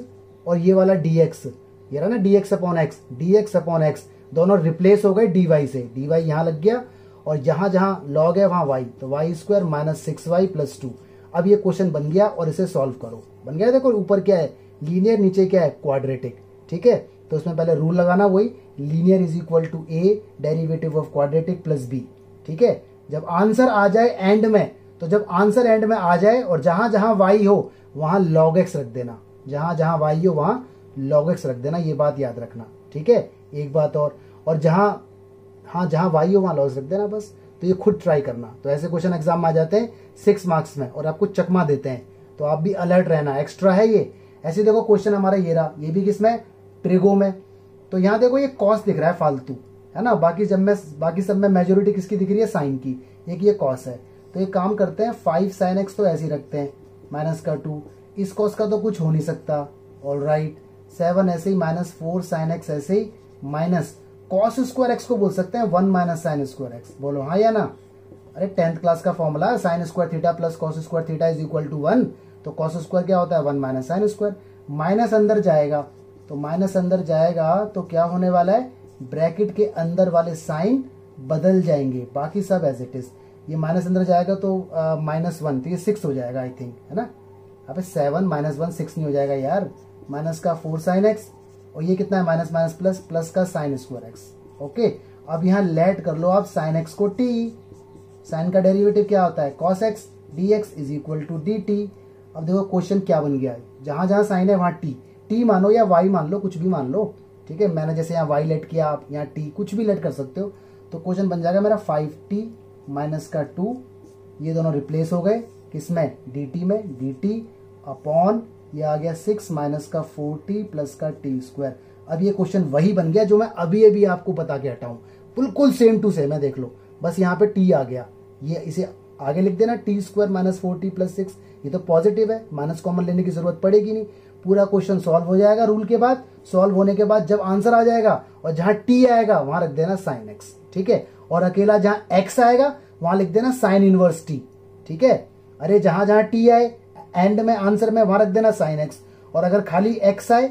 और ये वाला dx, ये रहा ना dx अपॉन x, दोनों रिप्लेस हो गए dy से, dy यहाँ लग गया, और जहां जहां log है वहां y, तो y² माइनस 6y प्लस 2। अब ये क्वेश्चन बन गया और इसे सॉल्व करो, बन गया। देखो ऊपर क्या है लीनियर, नीचे क्या है क्वाड्रेटिक। ठीक है, तो उसमें पहले रूल लगाना, वही linear is equal to a derivative of quadratic plus b। ठीक है, जब आंसर आ जाए एंड में, तो जब आंसर एंड में आ जाए और जहां जहां y हो वहां log x रख देना, जहां जहां y हो वहां log x रख देना, ये बात याद रखना। ठीक है, एक बात और जहां जहां y हो वहां log x रख देना बस। तो ये खुद ट्राई करना, तो ऐसे क्वेश्चन एग्जाम में आ जाते हैं 6 मार्क्स में और आपको चकमा देते हैं, तो आप भी अलर्ट रहना, एक्स्ट्रा है ये। ऐसे देखो क्वेश्चन हमारा ये रहा, ये भी किसमें, प्रिगो में, तो यहाँ देखो ये कॉस दिख रहा है फालतू, है ना। बाकी सब में मेजोरिटी किसकी दिख रही है, साइन की, एक ये कॉस है। तो एक काम करते हैं 5 sin x तो ऐसे ही रखते हैं, माइनस का 2, इस कॉस का तो कुछ हो नहीं सकता, ऑल राइट। 7 ऐसे ही, माइनस 4 sin x ऐसे ही, माइनस कॉस स्क्वायर एक्स को बोल सकते हैं 1 माइनस साइन स्क्वायर एक्स, बोलो हाँ या ना। अरे 10th क्लास का formula sine square theta plus cos square theta is equal to 1। तो कॉस स्क्वायर क्या होता है, 1 माइनस साइन स्क्वायर। माइनस अंदर जाएगा, तो माइनस अंदर जाएगा तो क्या होने वाला है, ब्रैकेट के अंदर वाले साइन बदल जाएंगे, बाकी सब एज इट इज। ये माइनस अंदर जाएगा तो -1, तो ये 6 हो जाएगा आई थिंक, है ना। अब 7 माइनस 1 6 नहीं हो जाएगा यार, माइनस का 4 sin x, और ये कितना है, माइनस माइनस प्लस, प्लस का साइन स्क्वायर एक्स। ओके, अब यहाँ लेट कर लो आप साइन एक्स को t, साइन का डेरिवेटिव क्या होता है, cos x dx is equal to dt। अब देखो क्वेश्चन क्या बन गया है, जहां जहां साइन है वहां t मानो या y मान लो, कुछ भी मान लो, ठीक है। मैंने जैसे यहाँ y लेट किया, आप यहाँ t कुछ भी लेट कर सकते हो। तो क्वेश्चन बन जाएगा मेरा 5t माइनस का 2, ये दोनों रिप्लेस हो गए किसमें, dt में, dt अपॉन ये आ गया 6 माइनस का 4t प्लस का t स्क्वायर। अब ये क्वेश्चन वही बन गया जो मैं अभी अभी आपको बता के हटाऊं, बिल्कुल सेम टू सेम है, देख लो, बस यहाँ पे t आ गया, ये इसे आगे लिख देना, t square minus 4t plus 6, ये तो पॉजिटिव है, माइनस कॉमन लेने की जरूरत पड़ेगी नहीं, पूरा क्वेश्चन सॉल्व हो जाएगा रूल के बाद। सॉल्व होने के बाद जब आंसर आ जाएगा और जहां t आएगा वहां रख देना साइन x, ठीक है, और अकेला जहां x आएगा वहां लिख देना साइन इनवर्स t, ठीक है। अरे जहां जहां t आए एंड में आंसर में वहां रख देना साइन x, और अगर खाली x आए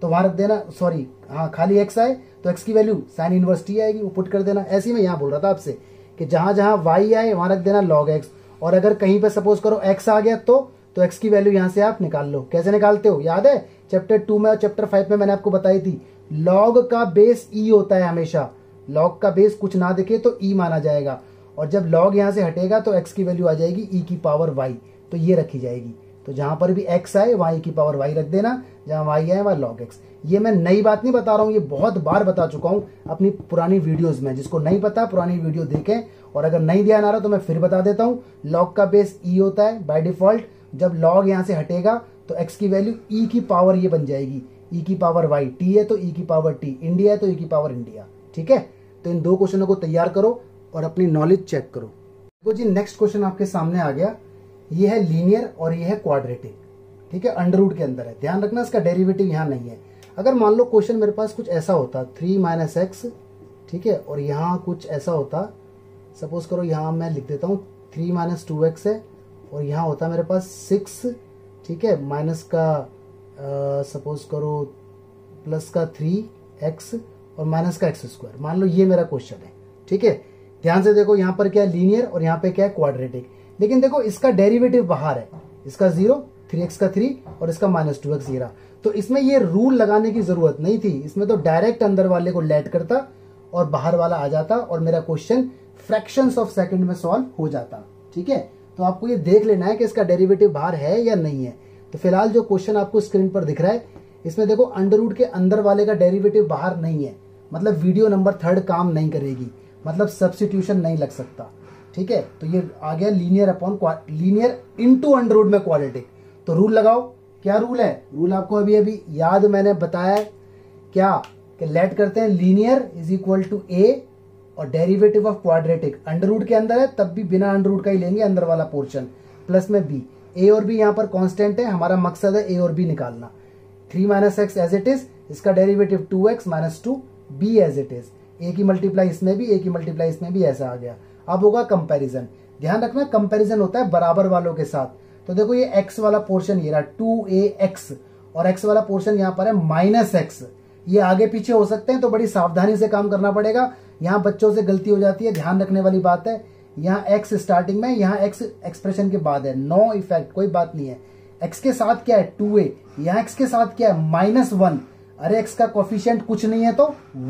तो वहां रख देना, सॉरी हाँ, खाली x आए तो x की वैल्यू साइन इनवर्स t आएगी, वो पुट कर देना। ऐसे ही मैं यहाँ बोल रहा था आपसे कि जहां जहां y आए वहां रख देना log x, और अगर कहीं पे सपोज करो x आ गया तो x की वैल्यू यहां से आप निकाल लो। कैसे निकालते हो, याद है चैप्टर 2 में और चैप्टर 5 में मैंने आपको बताई थी, log का बेस e होता है हमेशा, log का बेस कुछ ना दिखे तो e माना जाएगा, और जब log यहां से हटेगा तो x की वैल्यू आ जाएगी e की पावर y, तो ये रखी जाएगी। तो जहां पर भी x आए वहां e की पावर y रख देना, जहां y आए वहां log x। ये मैं नई बात नहीं बता रहा हूं, ये बहुत बार बता चुका हूं अपनी पुरानी वीडियोस में, जिसको नहीं पता पुरानी वीडियो देखें, और अगर नहीं ध्यान आ रहा तो मैं फिर बता देता हूं। log का बेस e होता है बाय डिफॉल्ट, जब log यहां से हटेगा तो x की वैल्यू e की पावर ये बन जाएगी, e की पावर y, t है तो e की पावर t, इंडिया है तो e की पावर इंडिया, ठीक है। तो इन दो क्वेश्चनों को तैयार करो और अपनी नॉलेज चेक करो। देखो जी, नेक्स्ट क्वेश्चन आपके सामने आ गया, ये है लीनियर और ये है क्वाड्रेटिक, ठीक है, अंडर रूट के अंदर है। ध्यान रखना इसका डेरिवेटिव यहाँ नहीं है। अगर मान लो क्वेश्चन मेरे पास कुछ ऐसा होता 3 माइनस एक्स, ठीक है, और यहाँ कुछ ऐसा होता, सपोज करो यहाँ मैं लिख देता हूँ 3 माइनस 2x है, और यहाँ होता मेरे पास 6, ठीक है, माइनस का सपोज करो प्लस का 3x और माइनस का एक्स स्क्वायर। मान लो ये मेरा क्वेश्चन है, ठीक है। ध्यान से देखो, यहाँ पर क्या है लीनियर और यहाँ पे क्या है क्वाड्रेटिक, लेकिन देखो इसका डेरिवेटिव बाहर है, इसका 0, 3x का 3 और इसका माइनस 2x ये रहा। तो इसमें ये रूल लगाने की जरूरत नहीं थी, इसमें तो डायरेक्ट अंदर वाले को लेट करता और बाहर वाला आ जाता और मेरा क्वेश्चन फ्रैक्शंस ऑफ सेकंड में सॉल्व हो जाता, ठीक है। तो आपको ये देख लेना है कि इसका डेरिवेटिव बाहर है या नहीं है। तो फिलहाल जो क्वेश्चन आपको स्क्रीन पर दिख रहा है, इसमें देखो अंडर रूट के अंदर वाले का डेरिवेटिव बाहर नहीं है, मतलब वीडियो नंबर 3 काम नहीं करेगी, मतलब सब्स्टिट्यूशन नहीं लग सकता, ठीक है। तो ये आ गया linear upon linear into under root में क्वाड्रेटिक। तो रूल लगाओ, क्या रूल है, रूल आपको अभी अभी याद मैंने बताया है क्या, कि लेट करते हैं linear is equal to a और derivative of quadratic, under root के अंदर है तब भी बिना अंडर रूट का ही लेंगे अंदर वाला पोर्शन, प्लस में बी, ए और बी यहाँ पर कांस्टेंट है, हमारा मकसद है ए और बी निकालना। 3 minus x as it is, इसका derivative 2x minus 2, B as it is, A की मल्टीप्लाई इसमें भी, ए की मल्टीप्लाई इसमें भी, ऐसा आ गया। अब होगा कंपैरिजन। ध्यान रखना कंपैरिजन होता है बराबर वालों के साथ। तो देखो ये x वाला पोर्शन ये रहा 2ax, और x वाला पोर्शन यहाँ पर है माइनस एक्स, ये आगे पीछे हो सकते हैं तो बड़ी सावधानी से काम करना पड़ेगा। यहाँ बच्चों से गलती हो जाती है, ध्यान रखने वाली बात है। यहाँ x स्टार्टिंग में, यहाँ x एक्सप्रेशन के बाद है, नो इफेक्ट, कोई बात नहीं है। x के साथ क्या है 2a, यहाँ x के साथ क्या है -1, अरे x का कोफिशिएंट कुछ नहीं है तो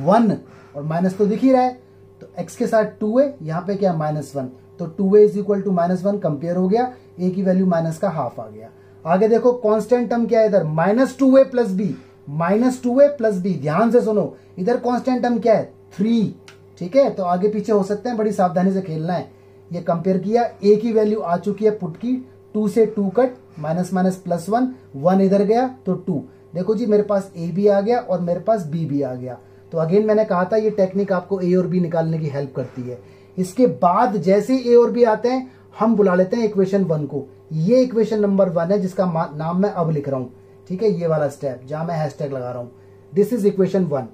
1, और माइनस तो दिख ही रहा है, तो x के साथ 2a, यहाँ पे क्या -1, तो 2a is equal to -1 compare हो गया, a की वैल्यू माइनस का हाफ आ गया। आगे देखो कांस्टेंट टर्म क्या है इधर, -2a plus b, -2a plus b, ध्यान से सुनो, इधर कांस्टेंट टर्म क्या है 3, ठीक है। तो आगे पीछे हो सकते हैं, बड़ी सावधानी से खेलना है। ये कंपेयर किया, a की वैल्यू आ चुकी है पुट की, 2 से 2 कट, माइनस माइनस प्लस 1, 1 इधर गया तो 2। देखो जी मेरे पास a भी आ गया और मेरे पास b भी आ गया, तो अगेन मैंने कहा था ये टेक्निक आपको ए और बी निकालने की हेल्प करती है। इसके बाद जैसे ही ए और बी आते हैं हम बुला लेते हैं इक्वेशन 1 को। ये इक्वेशन नंबर 1 है जिसका नाम मैं अब लिख रहा हूं, ठीक है, ये वाला स्टेप जहां मैं हैशटैग लगा रहा हूं, दिस इज इक्वेशन 1,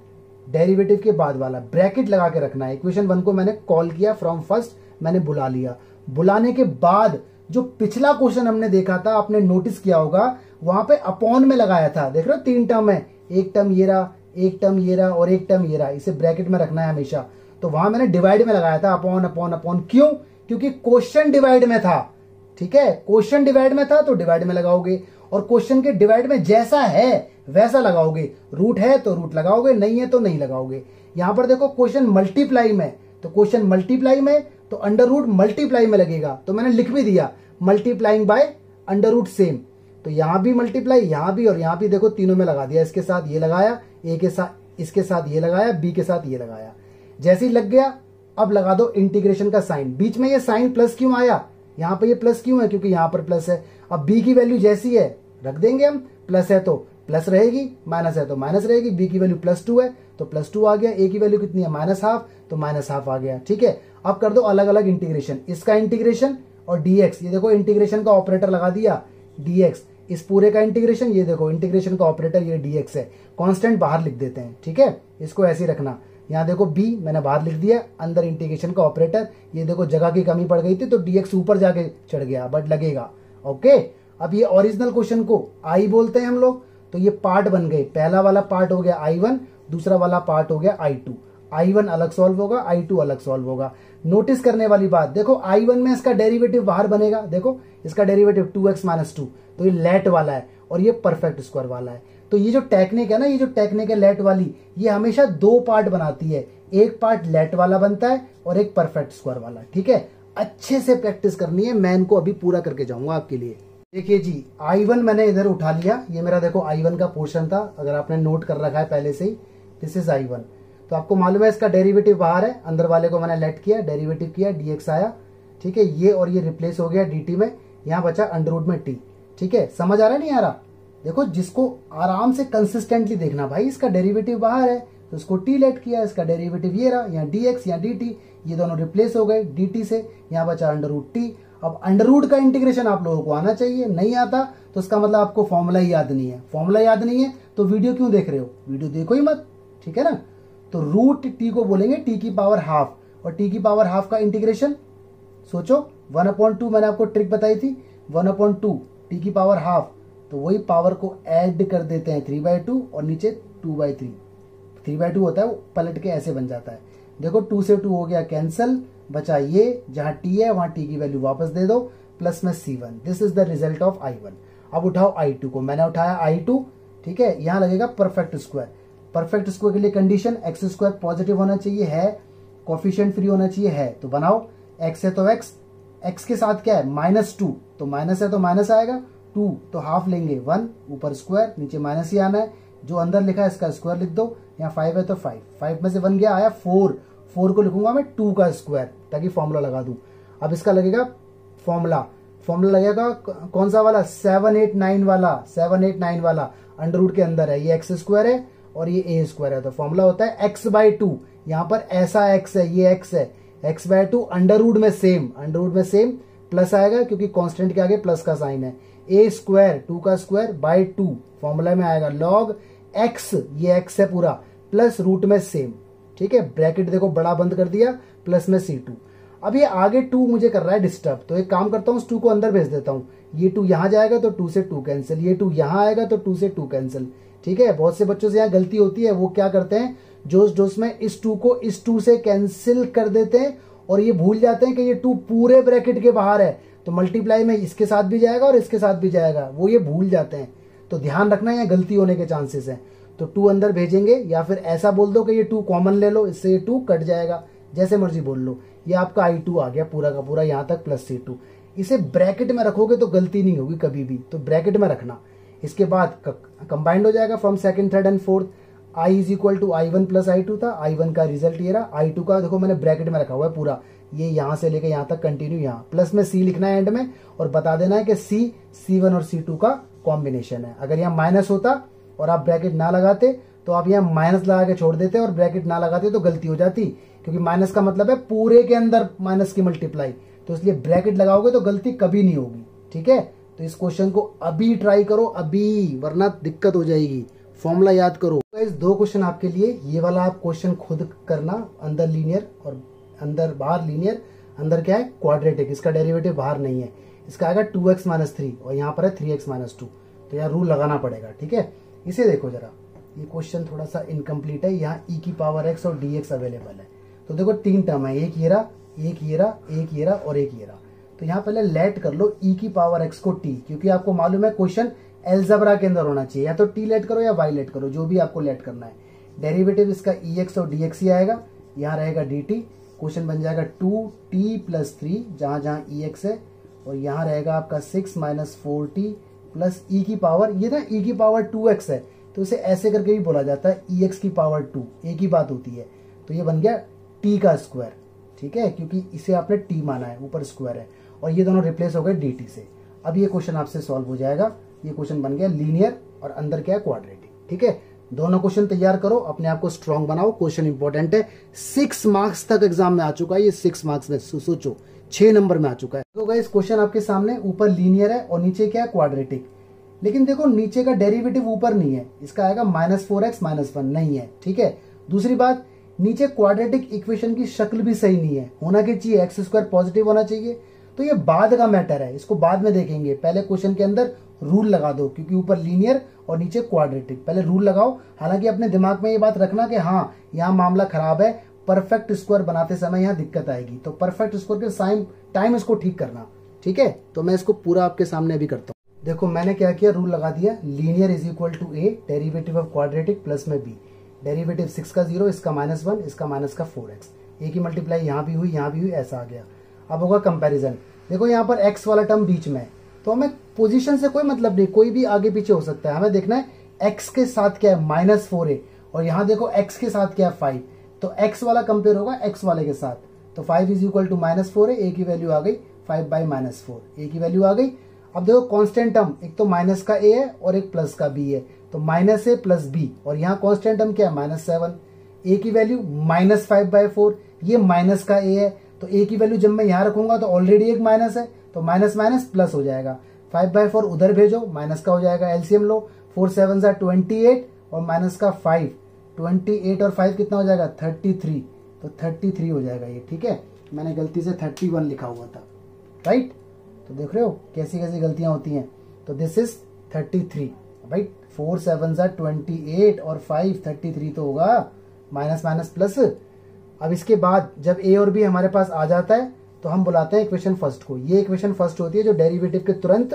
डेरिवेटिव के बाद वाला ब्रैकेट लगा के रखना है। इक्वेशन 1 को मैंने कॉल किया फ्रॉम फर्स्ट, मैंने बुला लिया। बुलाने के बाद जो पिछला क्वेश्चन हमने देखा था, आपने नोटिस किया होगा वहां पे अपॉन में लगाया था, देख रहे हो 3 टर्म है, एक टर्म ये रहा, एक टर्म ये रहा और एक टर्म ये रहा, इसे ब्रैकेट में रखना है हमेशा। तो वहां मैंने डिवाइड में लगाया था, अपॉन अपॉन अपॉन। क्यों? क्योंकि क्वेश्चन डिवाइड में था, ठीक है, क्वेश्चन डिवाइड में था तो डिवाइड में लगाओगे, और क्वेश्चन के डिवाइड में जैसा है वैसा लगाओगे। रूट है तो रूट लगाओगे, नहीं है तो नहीं लगाओगे। यहां पर देखो क्वेश्चन मल्टीप्लाई में, तो क्वेश्चन मल्टीप्लाई में तो अंडर रूट मल्टीप्लाई में लगेगा, तो मैंने लिख भी दिया multiplying by under root same. तो यहां भी मल्टीप्लाई, यहां भी और यहां भी, देखो तीनों में लगा दिया। इसके साथ ये लगाया, ए के साथ, इसके साथ ये लगाया, बी के साथ ये लगाया। जैसे ही लग गया अब लगा दो इंटीग्रेशन का साइन। बीच में ये साइन प्लस क्यों आया? यहां पर ये प्लस क्यों है? क्योंकि यहां पर प्लस है। अब बी की वैल्यू जैसी है रख देंगे हम, प्लस है तो प्लस रहेगी, माइनस है तो माइनस रहेगी। बी की वैल्यू +2 है तो +2 आ गया। ए की वैल्यू कितनी है? -½ तो -½ आ गया, ठीक है। अब कर दो अलग अलग इंटीग्रेशन, इसका इंटीग्रेशन और dx, ये देखो इंटीग्रेशन का ऑपरेटर लगा दिया dx, इस पूरे का इंटीग्रेशन, ये देखो इंटीग्रेशन का ऑपरेटर ये dx है। कांस्टेंट बाहर लिख देते हैं, ठीक है, इसको ऐसे ही रखना। यहाँ देखो b मैंने बाहर लिख दिया, अंदर इंटीग्रेशन का ऑपरेटर। ये देखो जगह की कमी पड़ गई थी तो dx ऊपर जाके चढ़ गया, बट लगेगा, ओके। अब ये ओरिजिनल क्वेश्चन को आई बोलते हैं हम लोग, तो ये पार्ट बन गए। पहला वाला पार्ट हो गया I1, दूसरा वाला पार्ट हो गया I2। I1 अलग सॉल्व होगा, I2 अलग सॉल्व होगा। नोटिस करने वाली बात देखो, I1 में इसका डेरिवेटिव बाहर बनेगा, देखो इसका डेरिवेटिव 2x - 2, तो ये लेट वाला है और ये परफेक्ट स्क्वायर वाला है। तो ये जो टेक्निक है ना, ये जो टेक्निक है लेट वाली, ये हमेशा 2 पार्ट बनाती है। एक पार्ट लेट वाला बनता है और एक परफेक्ट स्क्वायर वाला, ठीक है। अच्छे से प्रैक्टिस करनी है, मैं इनको अभी पूरा करके जाऊंगा आपके लिए। देखिए जी, I1 मैंने इधर उठा लिया, ये मेरा देखो I1 का पोर्शन था, अगर आपने नोट कर रखा है पहले से ही, दिस इज I1। तो आपको मालूम है इसका डेरिवेटिव बाहर है, अंदर वाले को मैंने लेट किया, डेरिवेटिव किया, dx आया, ठीक है। ये और ये रिप्लेस हो गया dt में, यहाँ बचा अंडर रूट में t, ठीक है। समझ आ रहा है नहीं आ रहा? देखो जिसको आराम से कंसिस्टेंटली देखना, भाई इसका डेरिवेटिव बाहर है तो इसको t लेट किया, इसका डेरिवेटिव ये रहा, यहाँ dx यहाँ dt, ये दोनों रिप्लेस हो गए dt से, यहाँ बचा अंडर रूट t। अब अंडर रूट का इंटीग्रेशन आप लोगों को आना चाहिए, नहीं आता तो इसका मतलब आपको फॉर्मूला ही याद नहीं है। फॉर्मूला याद नहीं है तो वीडियो क्यों देख रहे हो? वीडियो देखो ही मत, ठीक है ना। तो रूट टी को बोलेंगे t की पावर हाफ, और t की पावर हाफ का इंटीग्रेशन सोचो 1/2, मैंने आपको ट्रिक बताई थी, 1/2 t की पावर हाफ, तो वही पावर को ऐड कर देते हैं 3/2 और नीचे 2/3, 3/2 होता है वो पलट के ऐसे बन जाता है। देखो 2 से 2 हो गया कैंसल, बचा ये, जहां t है वहां t की वैल्यू वापस दे दो, प्लस में c1। This is the result of I1। अब उठाओ I2 को, मैंने उठाया I2, ठीक है। यहां लगेगा परफेक्ट स्क्वायर। परफेक्ट स्क्वायर के लिए कंडीशन x² पॉजिटिव होना चाहिए, है, कोफिशिएंट फ्री होना चाहिए, है, तो बनाओ। x है तो x के साथ क्या है? -2, तो माइनस है तो माइनस आएगा, 2 तो हाफ लेंगे, 1 ऊपर स्क्वायर, नीचे माइनस ही आना है। जो अंदर लिखा है इसका स्क्वायर लिख दो, यहाँ 5 है तो 5, 5 में से 1 गया, आया 4, 4 को लिखूंगा मैं 2 का स्क्वायर ताकि फॉर्मूला लगा दूं। अब इसका लगेगा फॉर्मूला लगेगा कौन सा वाला? 789 वाला, 789 वाला अंडर रूट के अंदर है, ये x² है और ये a² है, तो फॉर्मूला होता है x/2। यहाँ पर ऐसा x है, ये x है, x/2 अंडर रूट में सेम, प्लस आएगा क्योंकि कांस्टेंट के आगे प्लस का साइन है, a² 2 का स्क्वायर बाय 2, फॉर्मूला में आएगा log x, ये x है पूरा, प्लस रूट में सेम, ठीक है। ब्रैकेट देखो बड़ा बंद कर दिया, प्लस में c2। अब ये आगे 2 मुझे कर रहा है डिस्टर्ब, तो एक काम करता हूँ, 2 को अंदर भेज देता हूँ। ये 2 यहाँ जाएगा तो 2 से 2 कैंसिल, ये 2 यहाँ आएगा तो 2 से 2 कैंसिल, ठीक है। बहुत से बच्चों से यहाँ गलती होती है, वो क्या करते हैं, जोश में इस 2 को इस 2 से कैंसिल कर देते हैं और ये भूल जाते हैं कि ये 2 पूरे ब्रैकेट के बाहर है, तो मल्टीप्लाई में इसके साथ भी जाएगा और इसके साथ भी जाएगा, वो ये भूल जाते हैं। तो ध्यान रखना, यहाँ गलती होने के चांसेस हैं। तो 2 अंदर भेजेंगे, या फिर ऐसा बोल दो कि ये 2 कॉमन ले लो, इससे ये 2 कट जाएगा, जैसे मर्जी बोल लो। ये आपका I2 आ गया पूरा का पूरा, यहाँ तक प्लस c2। इसे ब्रैकेट में रखोगे तो गलती नहीं होगी कभी भी, तो ब्रैकेट में रखना। इसके बाद कंबाइंड हो जाएगा from second, third and fourth. I = I1 + I2 था, I1 का रिजल्ट ये रहा, I2 का देखो मैंने ब्रैकेट में रखा हुआ है पूरा, ये यहाँ से लेकर यहाँ तक कंटिन्यू, यहाँ प्लस में c लिखना है एंड में, और बता देना है कि C1 और C2 का कॉम्बिनेशन है। अगर यहाँ माइनस होता और आप ब्रैकेट ना लगाते तो आप यहाँ माइनस लगा के छोड़ देते और ब्रैकेट ना लगाते तो गलती हो जाती, क्योंकि माइनस का मतलब है पूरे के अंदर माइनस की मल्टीप्लाई, तो इसलिए ब्रैकेट लगाओगे तो गलती कभी नहीं होगी। ठीक है, तो इस क्वेश्चन को अभी ट्राई करो अभी, वरना दिक्कत हो जाएगी। फॉर्मूला याद करो। इस 2 क्वेश्चन आपके लिए, ये वाला आप क्वेश्चन खुद करना, अंदर लीनियर और अंदर बाहर लीनियर, अंदर क्या है क्वाड्रेटिक, इसका डेरिवेटिव बाहर नहीं है, इसका आएगा 2x - 3 और यहाँ पर है 3x - 2, तो यहाँ रूल लगाना पड़ेगा। ठीक है, इसे देखो जरा, ये क्वेश्चन थोड़ा सा इनकम्प्लीट है, यहाँ e की पावर x और dx अवेलेबल है। तो देखो 3 टर्म है, एक ये रहा, एक ये रहा, एक ये रहा और एक ये रहा। तो यहाँ पहले लेट कर लो e की पावर x को t, क्योंकि आपको मालूम है क्वेश्चन एल्जेब्रा के अंदर होना चाहिए, या तो t लेट करो या y लेट करो, जो भी आपको लेट करना है। डेरिवेटिव इसका ex और dx ही आएगा, यहाँ रहेगा dt, क्वेश्चन बन जाएगा 2t + 3 जहां जहां ex है, और यहाँ रहेगा आपका 6 - 4t प्लस e की पावर, ये ना e की पावर 2x है, तो इसे ऐसे करके भी बोला जाता है ex की पावर 2, एक ही बात होती है। तो ये बन गया t का स्क्वायर। ठीक है, क्योंकि इसे आपने t माना है, ऊपर स्क्वायर है, और ये दोनों रिप्लेस हो गए dt से। अब ये क्वेश्चन आपसे सॉल्व हो जाएगा, ये क्वेश्चन बन गया लीनियर और अंदर क्या है क्वाड्रेटिक। ठीक है, दोनों क्वेश्चन तैयार करो, अपने आप को स्ट्रांग बनाओ, क्वेश्चन इंपॉर्टेंट है, 6 मार्क्स तक एग्जाम में आ चुका है, ये 6 मार्क्स में सोचो 6 नंबर में आ चुका है। तो गाइस क्वेश्चन आपके सामने, ऊपर लीनियर है और नीचे क्या है क्वाड्रेटिक, लेकिन देखो नीचे का डेरिवेटिव ऊपर नहीं है, इसका आएगा -4x - 1 नहीं है। ठीक है, दूसरी बात, नीचे क्वाड्रेटिक इक्वेशन की शक्ल भी सही नहीं है, होना क्या चाहिए x² पॉजिटिव होना चाहिए, तो ये बाद का मैटर है, इसको बाद में देखेंगे, पहले क्वेश्चन के अंदर रूल लगा दो, क्योंकि ऊपर लीनियर और नीचे क्वाड्रेटिक, पहले रूल लगाओ। हालांकि अपने दिमाग में ये बात रखना कि हाँ यहाँ मामला खराब है, परफेक्ट स्क्वायर बनाते समय यहाँ दिक्कत आएगी, तो परफेक्ट स्क्वायर के टाइम इसको ठीक करना। ठीक है, तो मैं इसको पूरा आपके सामने अभी करता हूँ। देखो मैंने क्या किया, रूल लगा दिया, linear = a, derivative of quadratic plus में b, डेरिवेटिव 6 का 0, इसका -1, इसका माइनस का 4x, a की मल्टीप्लाई यहाँ भी हुई, यहाँ भी हुई, ऐसा आ गया। अब होगा कंपैरिजन, देखो यहाँ पर x वाला टर्म बीच में है, तो हमें पोजीशन से कोई मतलब नहीं, कोई भी आगे पीछे हो सकता है, हमें देखना है x के साथ क्या है -4a, और यहाँ देखो x के साथ क्या है 5, तो x वाला कंपेयर होगा x वाले के साथ, तो 5 = -4a, a की वैल्यू आ गई 5/-4, a की वैल्यू आ गई। अब देखो कांस्टेंट टर्म, एक तो माइनस का a है और एक प्लस का b है, तो -a + b, और यहाँ कांस्टेंट टर्म क्या है -7, a की वैल्यू -5/4, ये माइनस का a है, तो a की वैल्यू जब मैं यहाँ रखूंगा तो ऑलरेडी एक माइनस है, तो माइनस माइनस प्लस हो जाएगा, 5/4 उधर भेजो, माइनस का हो जाएगा, एलसीएम लो, 4 7 28 और माइनस का 5, 28 और 5 कितना हो जाएगा 33, तो 33 हो जाएगा ये। ठीक है, मैंने गलती से 31 लिखा हुआ था, राइट, तो देख रहे हो कैसी कैसी गलतियां होती हैं, तो दिस इज 33, राइट, 4 7 28 और 5 33 तो होगा, माइनस माइनस प्लस। अब इसके बाद जब a और b हमारे पास आ जाता है तो हम बुलाते हैं इक्वेशन फर्स्ट को, ये इक्वेशन फर्स्ट होती है जो डेरिवेटिव के तुरंत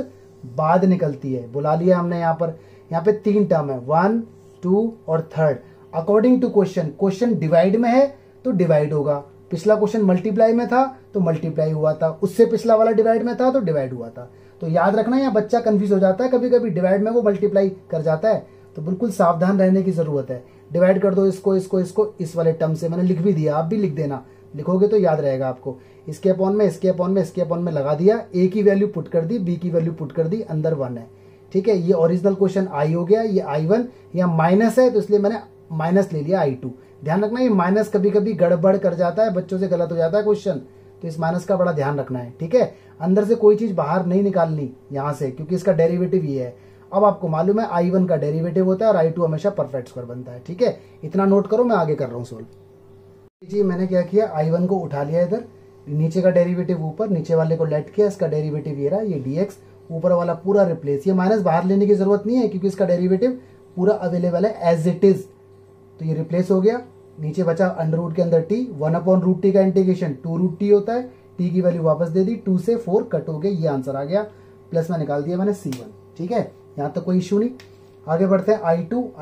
बाद निकलती है, बुला लिया हमने यहाँ पर। यहाँ पे 3 टर्म है, 1 2 और 3rd, according to question divide में है तो डिवाइड होगा, पिछला क्वेश्चन मल्टीप्लाई में था तो मल्टीप्लाई हुआ था, उससे पिछला वाला डिवाइड में था तो डिवाइड हुआ था। तो याद रखना, यहाँ बच्चा कंफ्यूज हो जाता है, कभी कभी डिवाइड में वो मल्टीप्लाई कर जाता है, तो बिल्कुल सावधान रहने की जरूरत है। डिवाइड कर दो इसको इसको इसको इस वाले टर्म से, मैंने लिख भी दिया, आप भी लिख देना, लिखोगे तो याद रहेगा आपको। इसके अपॉन में इसके अपॉन में इसके अपॉन में लगा दिया, a की वैल्यू पुट कर दी, b की वैल्यू पुट कर दी, अंदर 1 है। ठीक है, ये ओरिजिनल क्वेश्चन i हो गया, ये i1, यहाँ माइनस है तो इसलिए मैंने माइनस ले लिया i2। ध्यान रखना ये माइनस कभी कभी गड़बड़ कर जाता है, बच्चों से गलत हो जाता है क्वेश्चन, तो इस माइनस का बड़ा ध्यान रखना है। ठीक है, अंदर से कोई चीज बाहर नहीं निकालनी यहाँ से, क्योंकि इसका डेरिवेटिव ये है। अब आपको मालूम है i1 का डेरिवेटिव होता है और i2 हमेशा परफेक्ट स्क्वायर बनता है। ठीक है, इतना नोट करो, मैं आगे कर रहा हूँ सोल्व। जी मैंने क्या किया, i1 को उठा लिया इधर, नीचे का डेरिवेटिव ऊपर, नीचे वाले को लेट किया, इसका डेरिवेटिव ये रहा, ये dx, ऊपर वाला पूरा रिप्लेस, ये माइनस बाहर लेने की जरूरत नहीं है क्योंकि इसका डेरिवेटिव पूरा अवेलेबल है एज इट इज, तो ये रिप्लेस हो गया। नीचे बचा अंडर रूट के अंदर t, 1/√t का इंटीग्रेशन 2√t होता है, t की वैल्यू वापस दे दी, 2 से 4 कट हो गया, ये आंसर आ गया, प्लस में निकाल दिया मैंने c1। ठीक है, यहाँ तक कोई इशू नहीं। आगे बढ़ते हैं,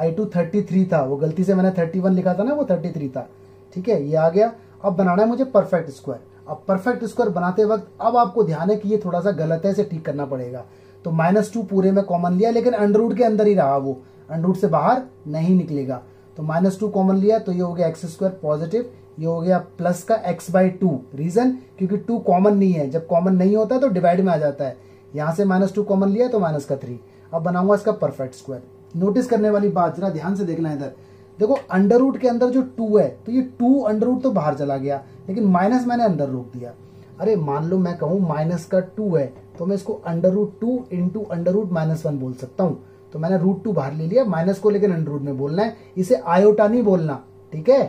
i2 33 था, वो गलती से मैंने 31 लिखा था ना, वो 33 था। ठीक है, ये आ गया। अब बनाना है मुझे परफेक्ट स्क्वायर। अब परफेक्ट स्क्वायर बनाते वक्त अब आपको ध्यान है कि ये थोड़ा सा गलत है, इसे ठीक करना पड़ेगा। तो -2 पूरे में कॉमन लिया, लेकिन अंडर रूट के अंदर ही रहा, वो अंडर रूट से बाहर नहीं निकलेगा, तो -2 कॉमन लिया, तो ये हो गया x² पॉजिटिव, ये हो गया प्लस का x/2। रीजन, क्योंकि 2 कॉमन नहीं है, जब कॉमन नहीं होता तो डिवाइड में आ जाता है। यहां से -2 कॉमन लिया तो -3। अब बनाऊंगा इसका परफेक्ट स्क्वायर। नोटिस करने वाली बात, जरा ध्यान से देखना इधर, देखो अंडर रूट के अंदर जो 2 है तो ये 2 अंडर रूट तो बाहर चला गया, लेकिन माइनस मैंने अंदर रोक दिया। अरे मान लो मैं कहूँ माइनस का 2 है तो मैं इसको under root 2 into under root -1 बोल सकता हूँ। तो मैंने रूट 2 बाहर ले लिया, माइनस को लेकर अंडर रूट में बोलना है, इसे आयोटा नहीं बोलना, ठीक है।